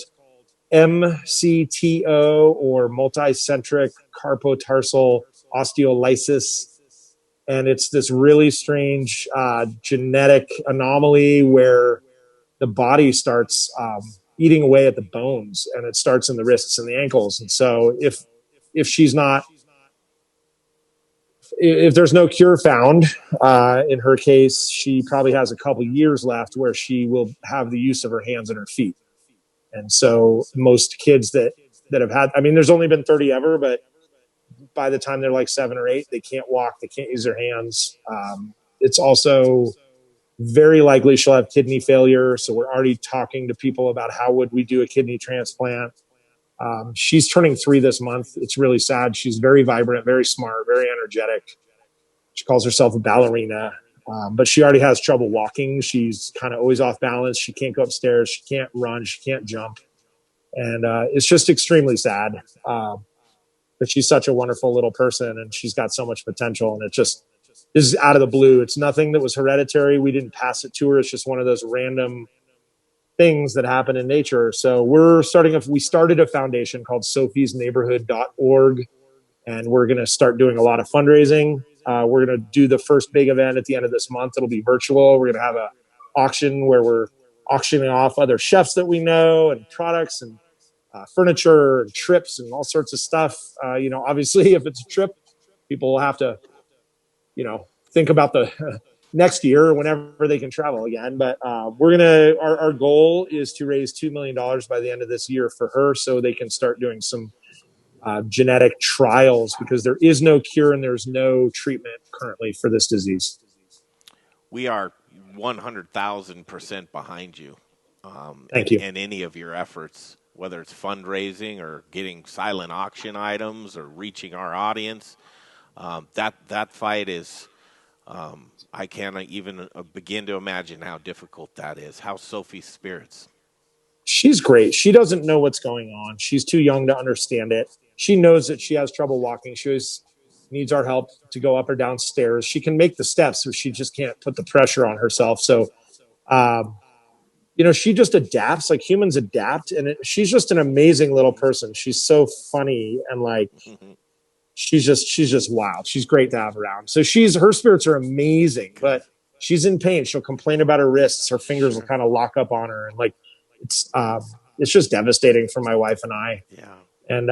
MCTO, or multicentric carpotarsal osteolysis. And it's this really strange genetic anomaly where the body starts eating away at the bones, and it starts in the wrists and the ankles. And so if she's not, if there's no cure found, in her case, she probably has a couple years left where she will have the use of her hands and her feet. And so most kids that have had, I mean, there's only been 30 ever, but by the time they're like 7 or 8, they can't walk, they can't use their hands. It's also very likely she'll have kidney failure. So we're already talking to people about how would we do a kidney transplant. She's turning 3 this month. It's really sad. She's very vibrant, very smart, very energetic. She calls herself a ballerina, but she already has trouble walking. She's kind of always off balance. She can't go upstairs. She can't run. She can't jump. And it's just extremely sad. But she's such a wonderful little person, and she's got so much potential. And it just, this is out of the blue. It's nothing that was hereditary. We didn't pass it to her. It's just one of those random things that happen in nature. So we started a foundation called sophiesneighborhood.org, and we're going to start doing a lot of fundraising. We're going to do the first big event at the end of this month. It'll be virtual. We're going to have an auction where we're auctioning off other chefs that we know and products and furniture and trips and all sorts of stuff. Obviously, if it's a trip, people will have to, think about the next year or whenever they can travel again. But our goal is to raise $2 million by the end of this year for her, so they can start doing some genetic trials, because there is no cure and there's no treatment currently for this disease. We are 100,000% behind you. Thank you. In any of your efforts, whether it's fundraising or getting silent auction items or reaching our audience. That fight is, I can't even begin to imagine how difficult that is. How's Sophie's spirits? She's great. She doesn't know what's going on. She's too young to understand it. She knows that she has trouble walking. She always needs our help to go up or down stairs. She can make the steps, but she just can't put the pressure on herself. So, she just adapts like humans adapt. And she's just an amazing little person. She's so funny and she's just wild. She's great to have around. So her spirits are amazing, but she's in pain. She'll complain about her wrists. Her fingers will kind of lock up on her. And it's just devastating for my wife and I. Yeah. And,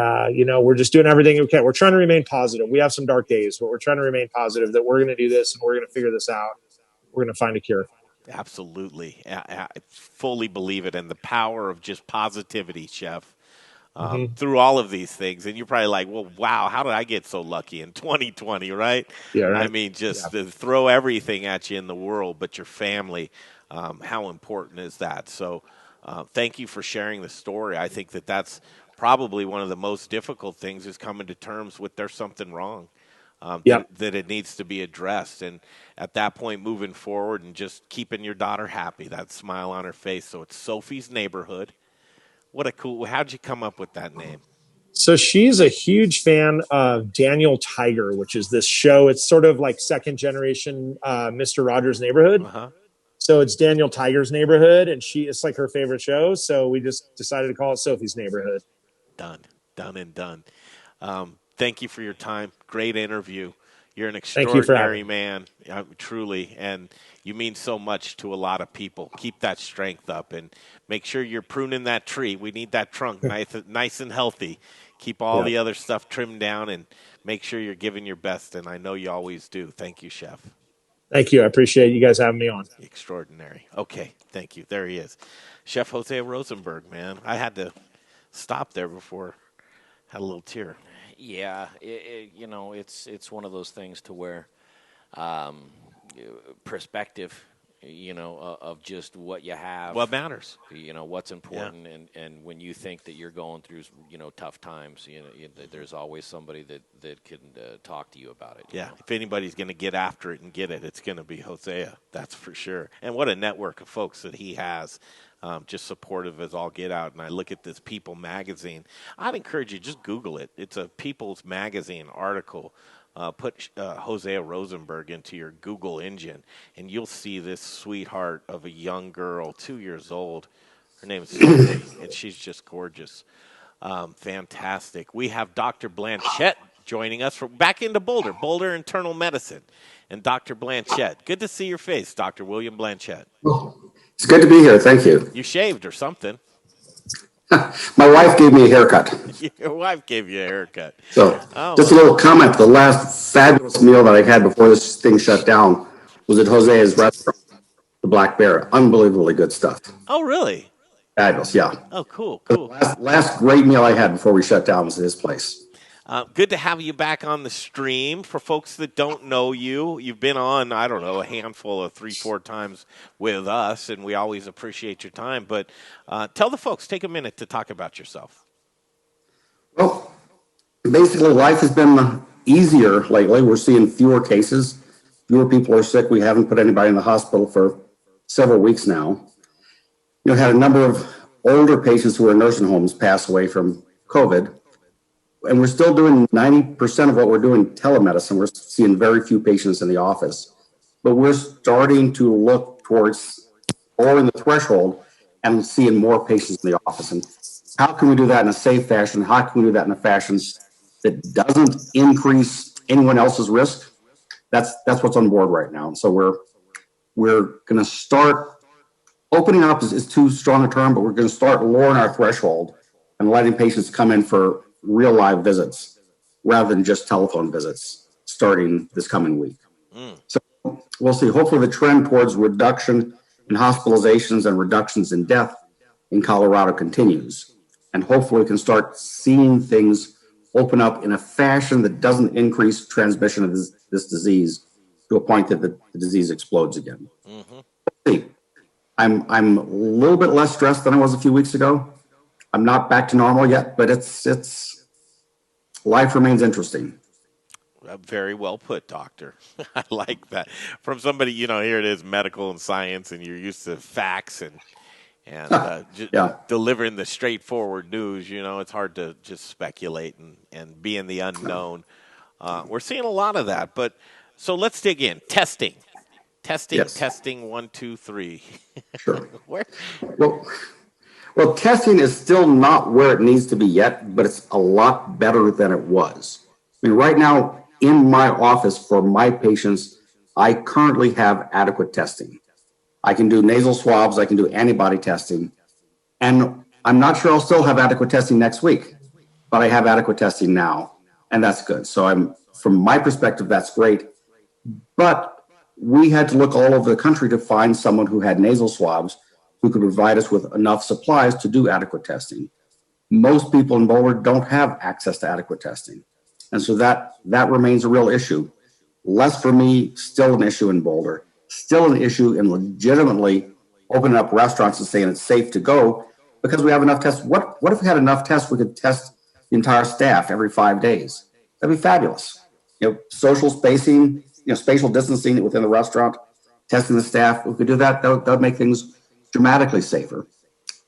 we're just doing everything we can. We're trying to remain positive. We have some dark days, but we're trying to remain positive that we're going to do this and we're going to figure this out. We're going to find a cure. Absolutely. I fully believe it. And the power of just positivity, Chef, through all of these things. And you're probably like, well, wow, how did I get so lucky in 2020, right? Yeah, right. I mean, throw everything at you in the world, but your family, how important is that? So thank you for sharing the story. I think that's probably one of the most difficult things, is coming to terms with there's something wrong. That it needs to be addressed. And at that point, moving forward and just keeping your daughter happy, that smile on her face. So it's Sophie's Neighborhood. How'd you come up with that name? So she's a huge fan of Daniel Tiger, which is this show. It's sort of like second generation Mr. Rogers' Neighborhood. Uh-huh. So it's Daniel Tiger's Neighborhood, and it's like her favorite show. So we just decided to call it Sophie's Neighborhood. Done and done. Thank you for your time. Great interview. You're an extraordinary man, truly, and you mean so much to a lot of people. Keep that strength up, and make sure you're pruning that tree. We need that trunk nice and healthy. Keep all the other stuff trimmed down, and make sure you're giving your best, and I know you always do. Thank you, Chef. Thank you. I appreciate you guys having me on. Extraordinary. Okay, thank you. There he is. Chef Hosea Rosenberg, man. I had to stop there before I had a little tear. Yeah, it's one of those things to where perspective of just what you have. What matters? What's important, and when you think that you're going through, tough times, there's always somebody that can talk to you about it. Yeah, if anybody's going to get after it and get it, it's going to be Hosea. That's for sure. And what a network of folks that he has. Just supportive as all get out. And I look at this People magazine. I'd encourage you, just Google it. It's a People's magazine article. Put Hosea Rosenberg into your Google engine, and you'll see this sweetheart of a young girl, 2 years old. Her name is Sophie, and she's just gorgeous. Fantastic. We have Dr. Blanchet joining us from back into Boulder Internal Medicine. And Dr. Blanchet, good to see your face, Dr. William Blanchet. It's good to be here. Thank you. You shaved or something. My wife gave me a haircut. Your wife gave you a haircut. So just a little comment. The last fabulous meal that I had before this thing shut down was at Jose's restaurant, the Black Bear. Unbelievably good stuff. Oh, really? Fabulous, yeah. Oh, cool. Last great meal I had before we shut down was at his place. Good to have you back on the stream. For folks that don't know you, you've been on, I don't know, a handful of 3-4 times with us, and we always appreciate your time. But tell the folks, take a minute to talk about yourself. Well, basically, life has been easier lately. We're seeing fewer cases. Fewer people are sick. We haven't put anybody in the hospital for several weeks now. Had a number of older patients who are in nursing homes pass away from COVID. And we're still doing 90% of what we're doing telemedicine. We're seeing very few patients in the office. But we're starting to look towards lowering the threshold and seeing more patients in the office. And how can we do that in a safe fashion? How can we do that in a fashion that doesn't increase anyone else's risk? That's what's on board right now. And so we're going to start opening up is too strong a term, but we're going to start lowering our threshold and letting patients come in for real live visits rather than just telephone visits starting this coming week. So we'll see. Hopefully the trend towards reduction in hospitalizations and reductions in death in Colorado continues. And hopefully we can start seeing things open up in a fashion that doesn't increase transmission of this disease to a point that the disease explodes again. Mm-hmm. We'll see. I'm a little bit less stressed than I was a few weeks ago. I'm not back to normal yet, but it's life remains interesting. Very well put, doctor. I like that. From somebody, here it is, medical and science, and you're used to facts and delivering the straightforward news. It's hard to just speculate and be in the unknown. We're seeing a lot of that. But so let's dig in. Testing. Yes. Testing, 1, 2, 3. Sure. Well, testing is still not where it needs to be yet, but it's a lot better than it was. I mean, right now in my office for my patients, I currently have adequate testing. I can do nasal swabs, I can do antibody testing, and I'm not sure I'll still have adequate testing next week, but I have adequate testing now, and that's good. So from my perspective, that's great. But we had to look all over the country to find someone who had nasal swabs who could provide us with enough supplies to do adequate testing. Most people in Boulder don't have access to adequate testing. And so that remains a real issue. Less for me, still an issue in Boulder, still an issue in legitimately opening up restaurants and saying it's safe to go because we have enough tests. What if we had enough tests, we could test the entire staff every 5 days? That'd be fabulous. Social spacing, spatial distancing within the restaurant, testing the staff. If we could do that, that would make things dramatically safer.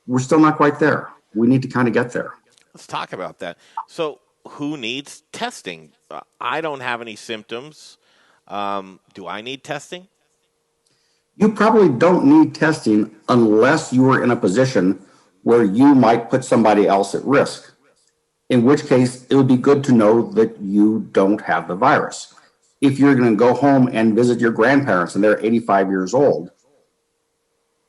We're still not quite there. We need to kind of get there. Let's talk about that. So who needs testing? I don't have any symptoms. Do I need testing? You probably don't need testing unless you are in a position where you might put somebody else at risk, in which case it would be good to know that you don't have the virus. If you're going to go home and visit your grandparents and they're 85 years old,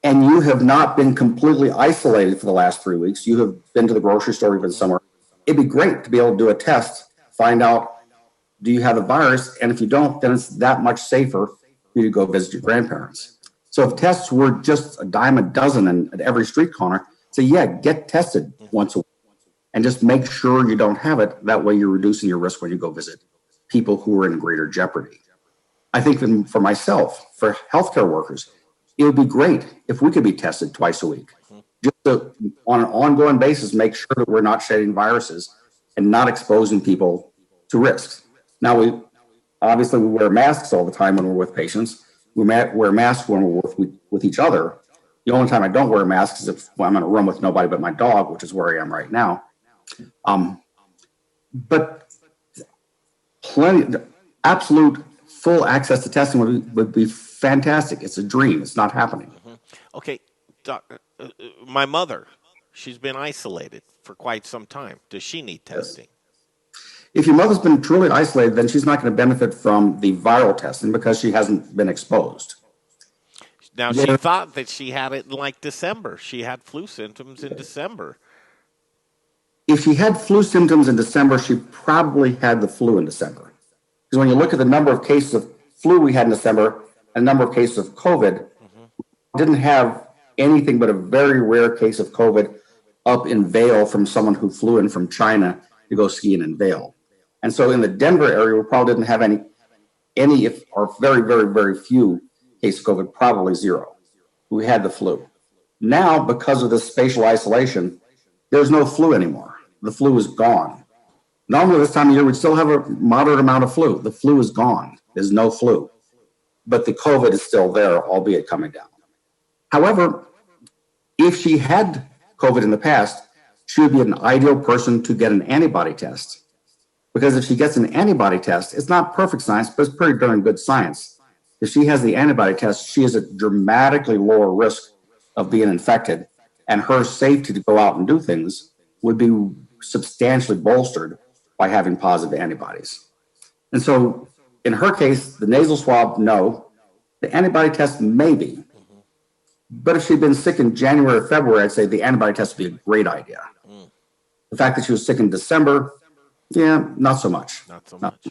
and you have not been completely isolated for the last 3 weeks, you have been to the grocery store, you've been somewhere, it'd be great to be able to do a test, find out, do you have the virus? And if you don't, then it's that much safer for you to go visit your grandparents. So if tests were just a dime a dozen at every street corner, say, get tested once a week and just make sure you don't have it. That way you're reducing your risk when you go visit people who are in greater jeopardy. I think for myself, for healthcare workers, it would be great if we could be tested twice a week, just to, on an ongoing basis, make sure that we're not shedding viruses and not exposing people to risks. Now, we wear masks all the time when we're with patients. We wear masks when we're with each other. The only time I don't wear a mask is if I'm in a room with nobody but my dog, which is where I am right now. But absolute full access to testing would be fantastic. It's a dream. It's not happening. Okay, Doc, my mother, she's been isolated for quite some time. Does she need testing? Yes. If your mother's been truly isolated, then she's not going to benefit from the viral testing because she hasn't been exposed. Now, she thought that she had it in like December. She had flu symptoms in December. If she had flu symptoms in December, she probably had the flu in December. Because when you look at the number of cases of flu we had in December and the number of cases of COVID, didn't have anything but a very rare case of COVID up in Vail from someone who flew in from China to go skiing in Vail. And so in the Denver area, we probably didn't have any or very, very, very few cases of COVID, probably zero. We had the flu. Now, because of this spatial isolation, there's no flu anymore. The flu is gone. Normally this time of year, we'd still have a moderate amount of flu. The flu is gone. There's no flu. But the COVID is still there, albeit coming down. However, if she had COVID in the past, she would be an ideal person to get an antibody test. Because if she gets an antibody test, it's not perfect science, but it's pretty darn good science. If she has the antibody test, she has a dramatically lower risk of being infected, and her safety to go out and do things would be substantially bolstered by having positive antibodies. And so in her case, the nasal swab, no. The antibody test, maybe. But if she'd been sick in January or February, I'd say the antibody test would be a great idea. The fact that she was sick in December, yeah, not so much. Not so much.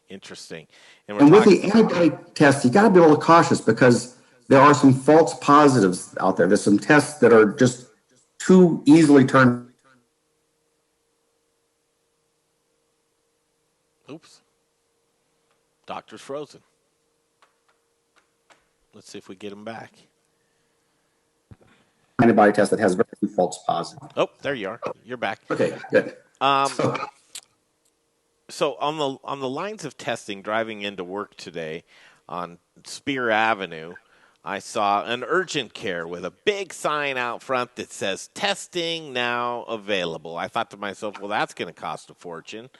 Interesting. And with the antibody test, you got to be a little cautious because there are some false positives out there. There's some tests that are just too easily turned. Oops. Doctor's frozen. Let's see if we get him back. Antibody test that has very few false positives. Oh, there you are. You're back. Okay, good. So on the lines of testing, driving into work today on Spear Avenue, I saw an urgent care with a big sign out front that says testing now available. I thought to myself, well, that's going to cost a fortune,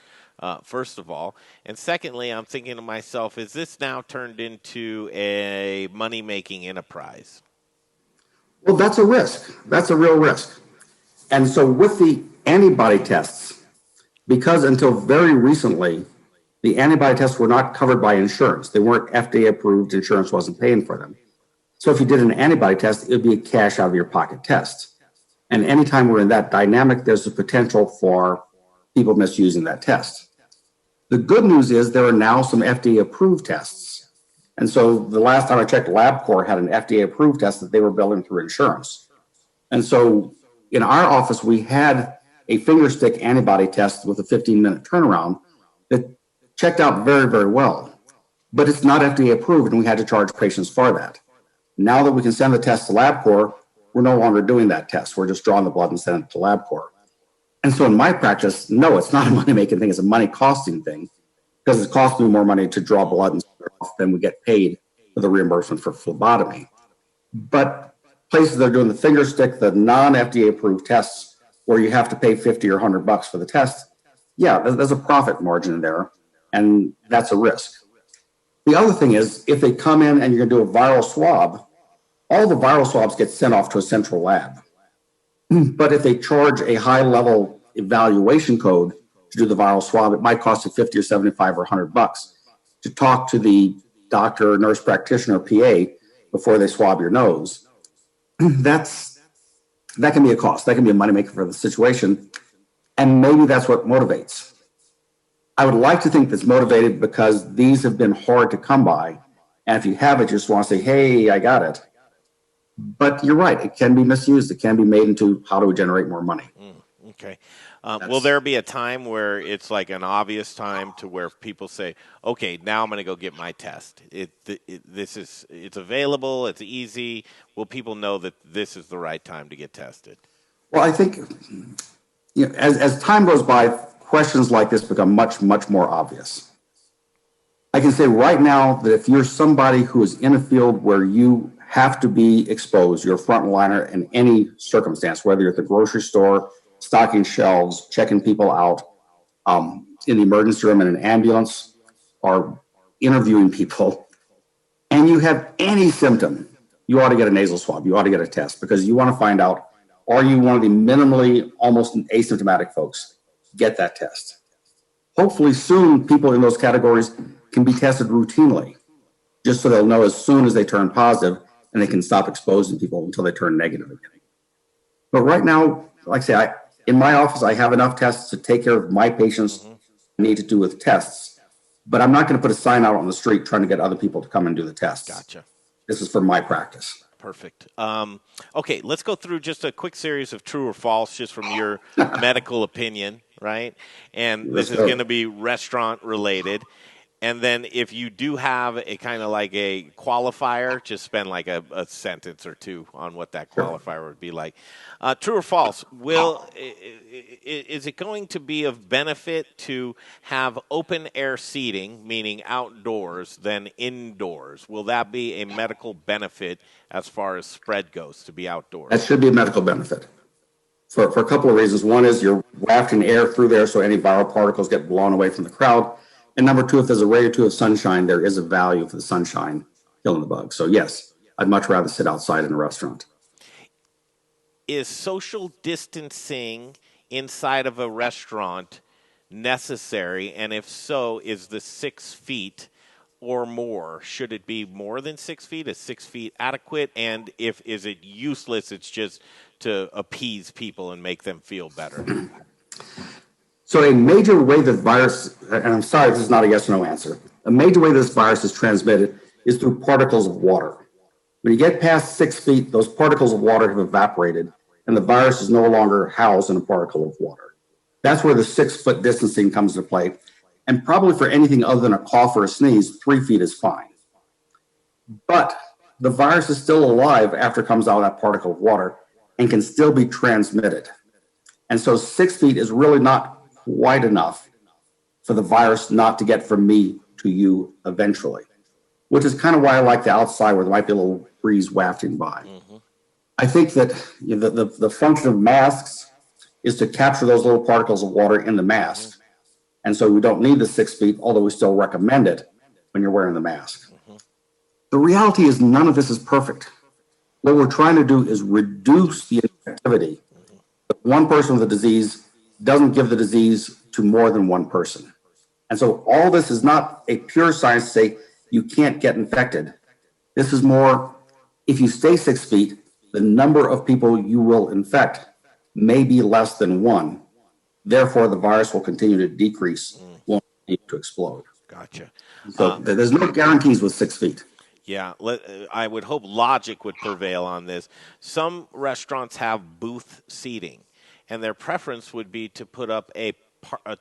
first of all. And secondly, I'm thinking to myself, is this now turned into a money-making enterprise? Well, that's a risk. That's a real risk. And so with the antibody tests, because until very recently, the antibody tests were not covered by insurance. They weren't FDA approved. Insurance wasn't paying for them. So if you did an antibody test, it would be a cash out of your pocket test. And anytime we're in that dynamic, there's a potential for people misusing that test. The good news is there are now some FDA approved tests. And so the last time I checked, LabCorp had an FDA approved test that they were billing through insurance. And so in our office, we had a finger stick antibody test with a 15-minute turnaround that checked out very, very well. But it's not FDA approved, and we had to charge patients for that. Now that we can send the test to LabCorp, we're no longer doing that test. We're just drawing the blood and sending it to LabCorp. And so in my practice, no, it's not a money-making thing. It's a money-costing thing because it costs me more money to draw blood and send it off than we get paid for the reimbursement for phlebotomy. But places that are doing the finger stick, the non-FDA approved tests, where you have to pay $50 or $100 for the test, yeah, there's a profit margin in there, and that's a risk. The other thing is, if they come in and you're going to do a viral swab, all the viral swabs get sent off to a central lab. But if they charge a high-level evaluation code to do the viral swab, it might cost you $50 or $75 or $100 to talk to the doctor, nurse practitioner, PA before they swab your nose. That can be a cost. That can be a moneymaker for the situation. And maybe that's what motivates. I would like to think that's motivated because these have been hard to come by. And if you have it, you just want to say, hey, I got it. But you're right. It can be misused. It can be made into how do we generate more money. Okay. Will there be a time where it's like an obvious time to where people say, okay, now I'm going to go get my test? It's available, it's easy. Will people know that this is the right time to get tested? Well, I think as time goes by, questions like this become much, much more obvious. I can say right now that if you're somebody who is in a field where you have to be exposed, you're a frontliner in any circumstance, whether you're at the grocery store, stocking shelves, checking people out, in the emergency room in an ambulance, or interviewing people, and you have any symptom, you ought to get a nasal swab. You ought to get a test because you want to find out, are you one of the minimally almost asymptomatic folks? Get that test. Hopefully soon people in those categories can be tested routinely, just so they'll know as soon as they turn positive and they can stop exposing people until they turn negative again. But right now, like I say, in my office, I have enough tests to take care of my patients need to do with tests, but I'm not going to put a sign out on the street trying to get other people to come and do the tests. Gotcha. This is for my practice. Perfect. Okay, let's go through just a quick series of true or false, just from your medical opinion, right? And this is going to be restaurant related. And then if you do have a kind of like a qualifier, just spend like a sentence or two on what that qualifier would be like. True or false, is it going to be of benefit to have open air seating, meaning outdoors, than indoors? Will that be a medical benefit as far as spread goes, to be outdoors? That should be a medical benefit for a couple of reasons. One is you're wafting air through there so any viral particles get blown away from the crowd. And number two, if there's a ray or two of sunshine, there is a value for the sunshine killing the bugs. So yes, I'd much rather sit outside in a restaurant. Is social distancing inside of a restaurant necessary? And if so, is the 6 feet or more? Should it be more than 6 feet? Is 6 feet adequate? And is it useless? It's just to appease people and make them feel better. So a major way that virus, and I'm sorry, this is not a yes or no answer. A major way this virus is transmitted is through particles of water. When you get past 6 feet, those particles of water have evaporated and the virus is no longer housed in a particle of water. That's where the 6 foot distancing comes into play. And probably for anything other than a cough or a sneeze, 3 feet is fine. But the virus is still alive after it comes out of that particle of water and can still be transmitted. And so 6 feet is really not quite enough for the virus not to get from me to you eventually, which is kind of why I like the outside where there might be a little breeze wafting by. Mm-hmm. I think that the function of masks is to capture those little particles of water in the mask. Mm-hmm. And so we don't need the 6 feet, although we still recommend it when you're wearing the mask. Mm-hmm. The reality is none of this is perfect. What we're trying to do is reduce the infectivity. Mm-hmm. One person with a disease doesn't give the disease to more than one person. And so all this is not a pure science to say you can't get infected. This is more, if you stay 6 feet, the number of people you will infect may be less than one. Therefore, the virus will continue to decrease, won't continue to explode. Gotcha. So there's no guarantees with 6 feet. Yeah, I would hope logic would prevail on this. Some restaurants have booth seating, and their preference would be to put up a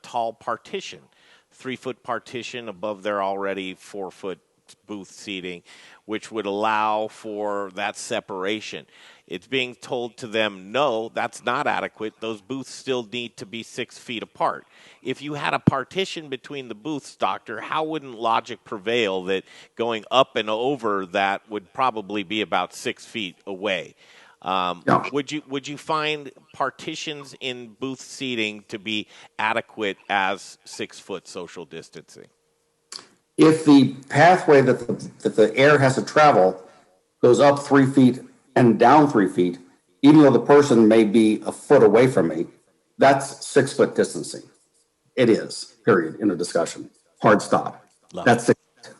tall partition, 3 foot partition above their already 4 foot booth seating, which would allow for that separation. It's being told to them, no, that's not adequate. Those booths still need to be 6 feet apart. If you had a partition between the booths, doctor, how wouldn't logic prevail that going up and over that would probably be about 6 feet away? Yeah. Would you find partitions in booth seating to be adequate as 6 foot social distancing? If the pathway that the air has to travel goes up 3 feet and down 3 feet, even though the person may be a foot away from me, that's 6 foot distancing. It is, period, in a discussion. Hard stop. That's 6 feet.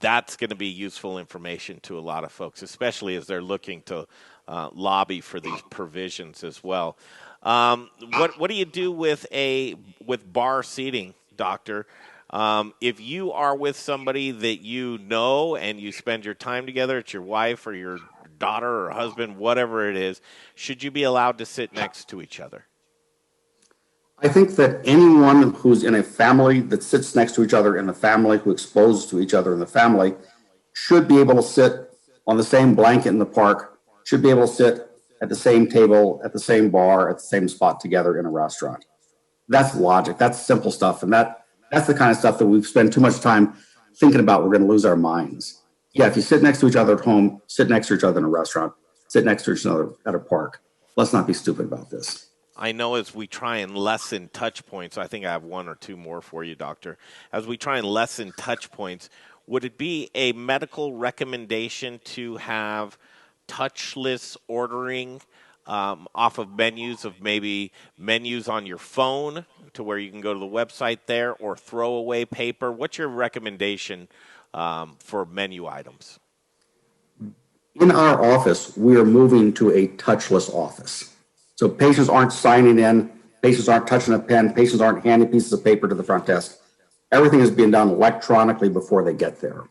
That's going to be useful information to a lot of folks, especially as they're looking to lobby for these provisions as well. What do you do with bar seating, doctor? If you are with somebody that you know and you spend your time together, it's your wife or your daughter or husband, whatever it is, should you be allowed to sit next to each other? I think that anyone who's in a family that sits next to each other in the family, who exposes to each other in the family, should be able to sit on the same blanket in the park, should be able to sit at the same table, at the same bar, at the same spot together in a restaurant. That's logic. That's simple stuff. And that's the kind of stuff that we've spent too much time thinking about. We're going to lose our minds. Yeah, if you sit next to each other at home, sit next to each other in a restaurant, sit next to each other at a park. Let's not be stupid about this. I know as we try and lessen touch points, I think I have one or two more for you, Doctor. As we try and lessen touch points, would it be a medical recommendation to have touchless ordering off of menus, of maybe menus on your phone to where you can go to the website there, or throw away paper? What's your recommendation for menu items? In our office, we are moving to a touchless office. So patients aren't signing in, patients aren't touching a pen, patients aren't handing pieces of paper to the front desk. Everything is being done electronically before they get there.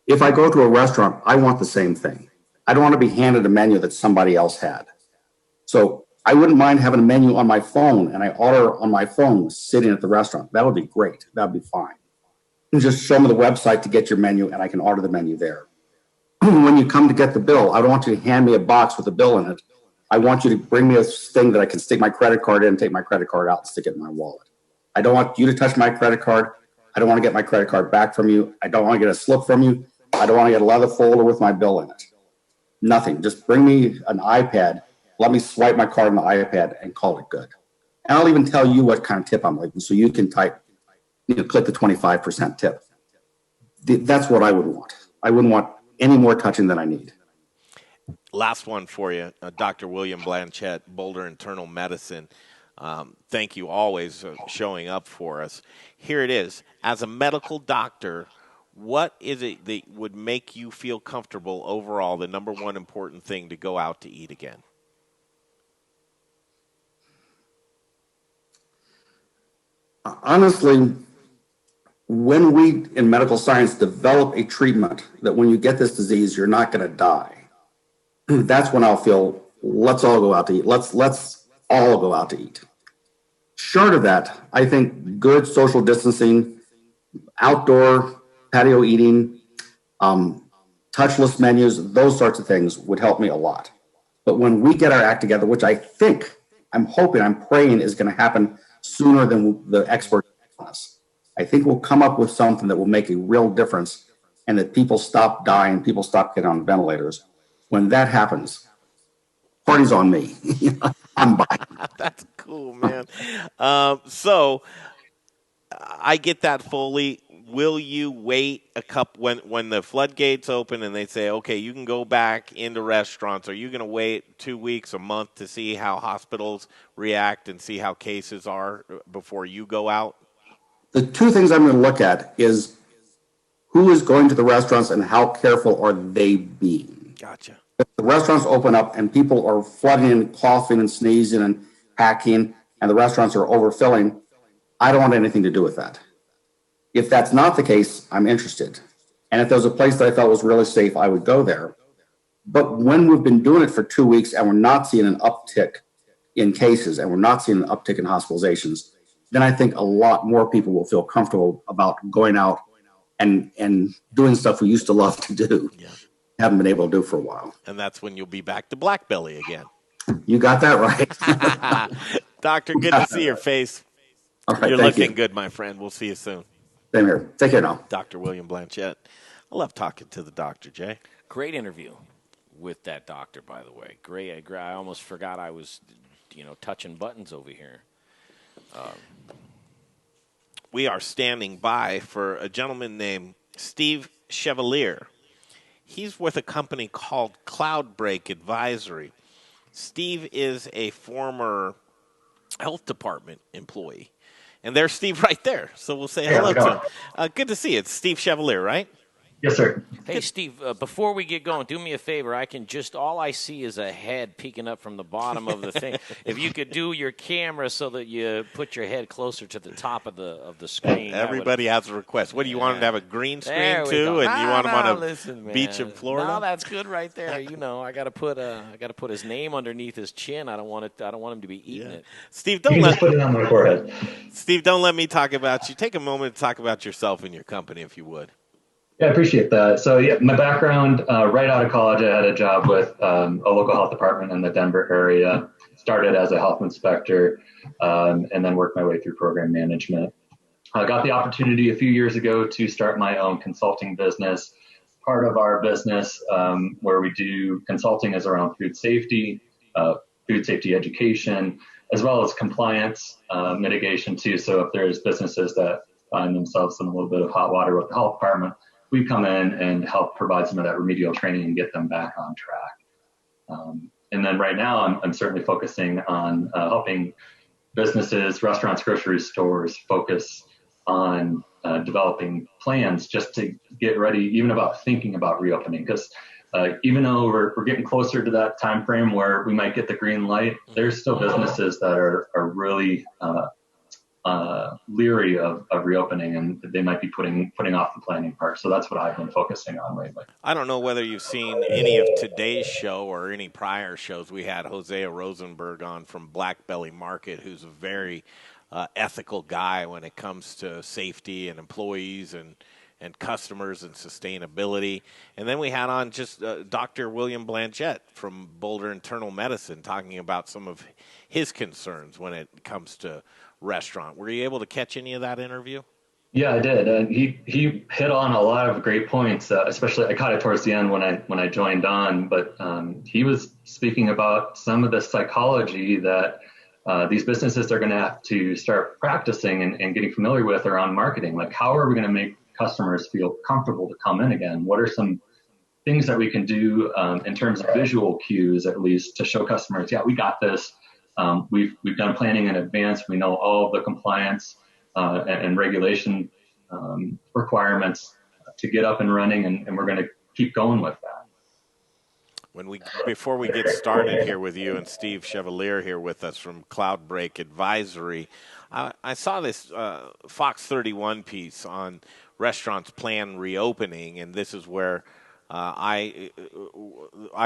If I go to a restaurant, I want the same thing. I don't want to be handed a menu that somebody else had. So I wouldn't mind having a menu on my phone, and I order on my phone sitting at the restaurant. That would be great. That would be fine. You just show me the website to get your menu, and I can order the menu there. When you come to get the bill, I don't want you to hand me a box with a bill in it. I want you to bring me a thing that I can stick my credit card in, take my credit card out, and stick it in my wallet. I don't want you to touch my credit card. I don't want to get my credit card back from you. I don't want to get a slip from you. I don't want to get a leather folder with my bill in it. Nothing. Just bring me an iPad. Let me swipe my card on the iPad and call it good. And I'll even tell you what kind of tip I'm leaving, so you can type, click the 25% tip. That's what I would want. I wouldn't want any more touching than I need. Last one for you, Dr. William Blanchet, Boulder Internal Medicine. Thank you always for showing up for us. Here it is. As a medical doctor, what is it that would make you feel comfortable overall, the number one important thing to go out to eat again? Honestly, when we in medical science develop a treatment that when you get this disease, you're not going to die, that's when I'll feel, let's all go out to eat. Let's all go out to eat. Short of that, I think good social distancing, outdoor patio eating, touchless menus, those sorts of things would help me a lot. But when we get our act together, which I think, I'm hoping, I'm praying is going to happen sooner than the experts tell us, I think we'll come up with something that will make a real difference, and that people stop dying, people stop getting on ventilators. When that happens, party's on me. I'm buying. That's cool, man. So I get that fully. Will you wait a couple when the floodgates open and they say, okay, you can go back into restaurants? Are you going to wait 2 weeks, a month to see how hospitals react and see how cases are before you go out? The two things I'm going to look at is who is going to the restaurants and how careful are they being. Gotcha. If the restaurants open up and people are flooding and coughing and sneezing and hacking and the restaurants are overfilling, I don't want anything to do with that. If that's not the case, I'm interested. And if there's a place that I felt was really safe, I would go there. But when we've been doing it for 2 weeks and we're not seeing an uptick in cases and we're not seeing an uptick in hospitalizations, then I think a lot more people will feel comfortable about going out and doing stuff we used to love to do. Yeah. Haven't been able to do for a while. And that's when you'll be back to Blackbelly again. You got that right. Doctor, good to see your face. All right, You're looking good, my friend. We'll see you soon. Same here. Take care now. Dr. William Blanchet. I love talking to the doctor, Jay. Great interview with that doctor, by the way. Great. I almost forgot I was, touching buttons over here. We are standing by for a gentleman named Steve Chevalier. He's with a company called Cloudbreak Advisory. Steve is a former health department employee. And there's Steve right there. So we'll say hello to him. Good to see you. It's Steve Chevalier, right? Yes, sir. Hey, Steve, before we get going, do me a favor. All I see is a head peeking up from the bottom of the thing. If you could do your camera so that you put your head closer to the top of the screen. Everybody has a request. What, do you want him to have a green screen too? And you want him on a beach in Florida? No, that's good right there. You know, I got to put his name underneath his chin. I don't want him to be eating it. Steve, just put it on my forehead. Steve, don't let me talk about you. Take a moment to talk about yourself and your company, if you would. Yeah, I appreciate that. So, yeah, my background, right out of college, I had a job with a local health department in the Denver area. Started as a health inspector, and then worked my way through program management. I got the opportunity a few years ago to start my own consulting business. Part of our business where we do consulting is around food safety education, as well as compliance mitigation too. So if there's businesses that find themselves in a little bit of hot water with the health department, we come in and help provide some of that remedial training and get them back on track. And then right now, I'm certainly focusing on helping businesses, restaurants, grocery stores focus on developing plans just to get ready, even about thinking about reopening. Because even though we're getting closer to that time frame where we might get the green light, there's still businesses that are really leery of reopening, and they might be putting off the planning part. So that's what I've been focusing on lately. I don't know whether you've seen any of today's show or any prior shows. We had Hosea Rosenberg on from Blackbelly Market, who's a very ethical guy when it comes to safety and employees and customers and sustainability. And then we had on just Dr. William Blanchet from Boulder Internal Medicine talking about some of his concerns when it comes to restaurant. Were you able to catch any of that interview? Yeah, I did. And he hit on a lot of great points, especially I caught it towards the end when I joined on, but he was speaking about some of the psychology that these businesses are going to have to start practicing and getting familiar with around marketing. Like, how are we going to make customers feel comfortable to come in again? What are some things that we can do in terms of visual cues, at least, to show customers, yeah, we got this. We've done planning in advance. We know all of the compliance and regulation requirements to get up and running, and we're going to keep going with that. Before we get started here with you and Steve Chevalier here with us from Cloudbreak Advisory, I saw this Fox 31 piece on restaurants plan reopening, and this is where I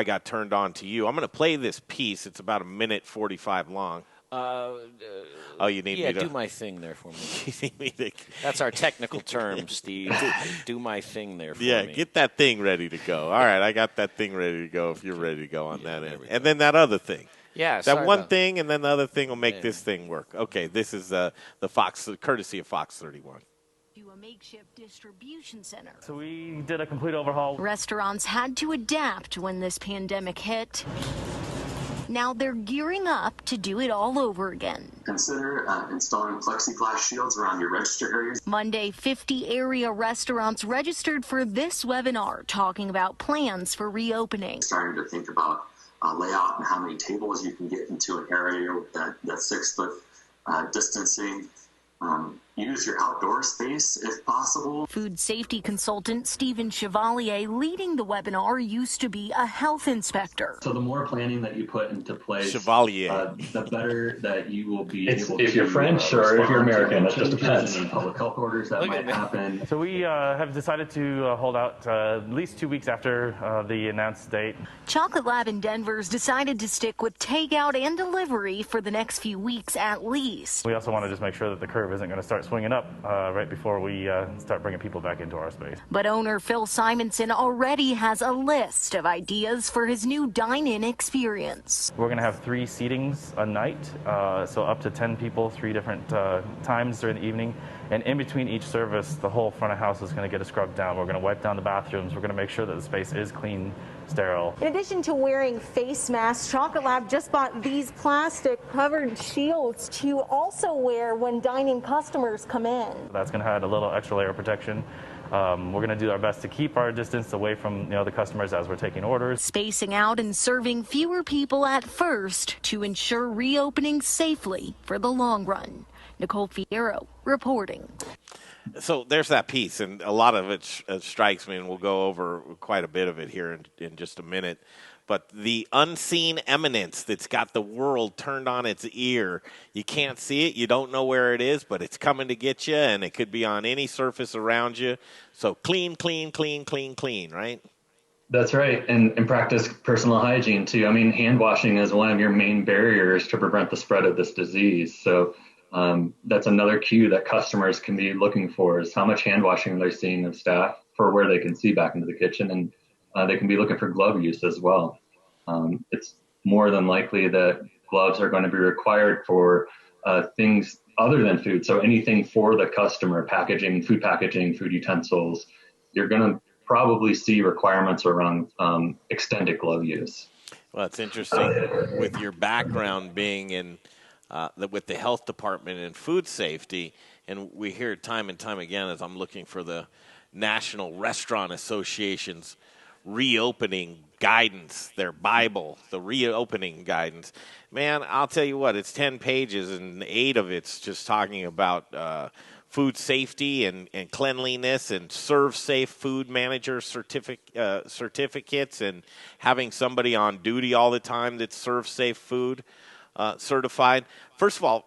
got turned on to you. I'm going to play this piece. It's about 1:45 long. You need me to... do my thing there for me. You need me to... That's our technical term, Steve. Do my thing there for me. Yeah, get that thing ready to go. All right, I got that thing ready to go if you're ready to go on that end. And then that other thing. Yeah, that one thing, and then the other thing will make this thing work. Okay, this is the Fox, courtesy of Fox 31. A makeshift distribution center. So we did a complete overhaul. Restaurants had to adapt when this pandemic hit. Now they're gearing up to do it all over again. Consider installing plexiglass shields around your register areas. Monday, 50 area restaurants registered for this webinar talking about plans for reopening. Starting to think about layout and how many tables you can get into an area with that 6 foot distancing. Use your outdoor space if possible. Food safety consultant Stephen Chevalier leading the webinar used to be a health inspector. So the more planning that you put into place, Chevalier, the better that you will be able to. If you're French or if you're American, it just depends. Any public health orders that might happen. So we have decided to hold out at least 2 weeks after the announced date. Chocolate Lab in Denver's decided to stick with takeout and delivery for the next few weeks at least. We also want to just make sure that the curve isn't going to start swinging up right before we start bringing people back into our space. But owner Phil Simonson already has a list of ideas for his new dine-in experience. We're going to have 3 seatings a night, so up to 10 people, 3 different times during the evening. And in between each service, the whole front of house is going to get a scrub down. We're going to wipe down the bathrooms. We're going to make sure that the space is clean, sterile. In addition to wearing face masks, Chocolate Lab just bought these plastic-covered shields to also wear when dine-in customers come in. That's going to add a little extra layer of protection. We're going to do our best to keep our distance away from the customers as we're taking orders. Spacing out and serving fewer people at first to ensure reopening safely for the long run. Nicole Fierro reporting. So there's that piece, and a lot of it strikes me, and we'll go over quite a bit of it here in just a minute. But the unseen eminence that's got the world turned on its ear. You can't see it. You don't know where it is, but it's coming to get you, and it could be on any surface around you. So clean, clean, clean, clean, clean, right? That's right. And practice personal hygiene, too. I mean, hand washing is one of your main barriers to prevent the spread of this disease. So that's another cue that customers can be looking for is how much hand washing they're seeing of staff for where they can see back into the kitchen. And they can be looking for glove use as well. It's more than likely that gloves are going to be required for things other than food. So anything for the customer, packaging, food utensils, you're going to probably see requirements around extended glove use. Well, it's interesting with your background being in with the health department and food safety, and we hear time and time again as I'm looking for the National Restaurant Association's reopening guidance, their Bible, the reopening guidance. Man, I'll tell you what, it's 10 pages and 8 of it's just talking about food safety and cleanliness and serve safe food manager certificates and having somebody on duty all the time that's serve safe food certified. First of all,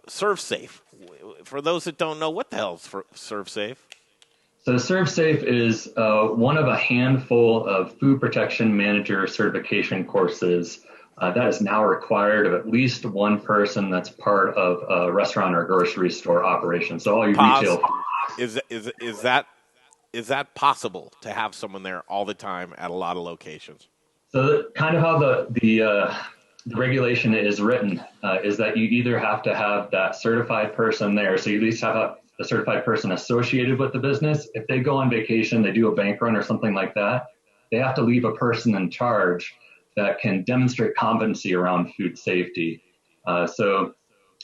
serve safe. For those that don't know, what the hell is serve safe? So Serve Safe is one of a handful of food protection manager certification courses that is now required of at least one person that's part of a restaurant or grocery store operation. So all your retail. Is that possible to have someone there all the time at a lot of locations? So kind of how the regulation is written is that you either have to have that certified person there. So you at least have a certified person associated with the business. If they go on vacation, they do a bank run or something like that, they have to leave a person in charge that can demonstrate competency around food safety. So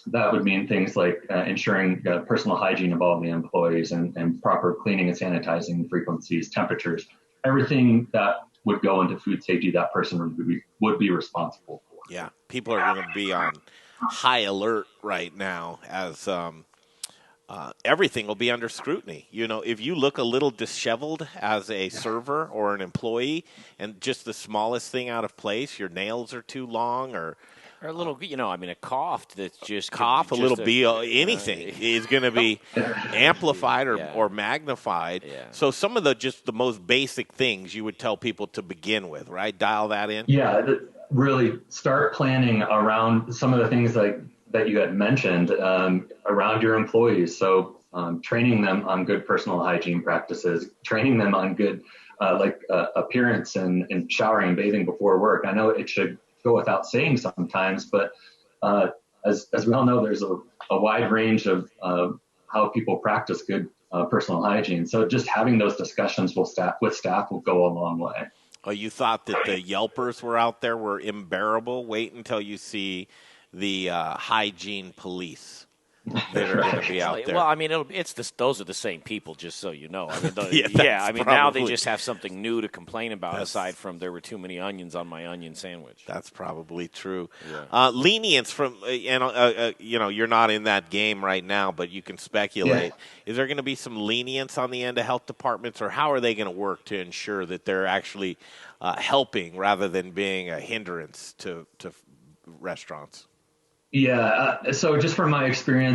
that would mean things like ensuring personal hygiene of all the employees and proper cleaning and sanitizing frequencies, temperatures, everything that would go into food safety, that person would be responsible for. Yeah, people are going to be on high alert right now as everything will be under scrutiny. You know, if you look a little disheveled as a server or an employee and just the smallest thing out of place, your nails are too long or a little, a cough that's just cough, anything is going to be amplified or magnified. Yeah. So some of the most basic things you would tell people to begin with, right? Dial that in. Yeah, really start planning around some of the things that you had mentioned around your employees. So training them on good personal hygiene practices, training them on good appearance and showering and bathing before work. I know it should go without saying sometimes, but as we all know, there's a wide range of how people practice good personal hygiene. So just having those discussions with staff will go a long way. Oh, you thought that the Yelpers were out there were unbearable? Wait until you see the hygiene police that are going to be out there. Well, I mean, those are the same people, just so you know. I mean, now now they just have something new to complain about aside from there were too many onions on my onion sandwich. That's probably true. Yeah. Lenience from, you're not in that game right now, but you can speculate. Yeah. Is there going to be some lenience on the end of health departments, or how are they going to work to ensure that they're actually helping rather than being a hindrance to restaurants? Yeah, so just from my experience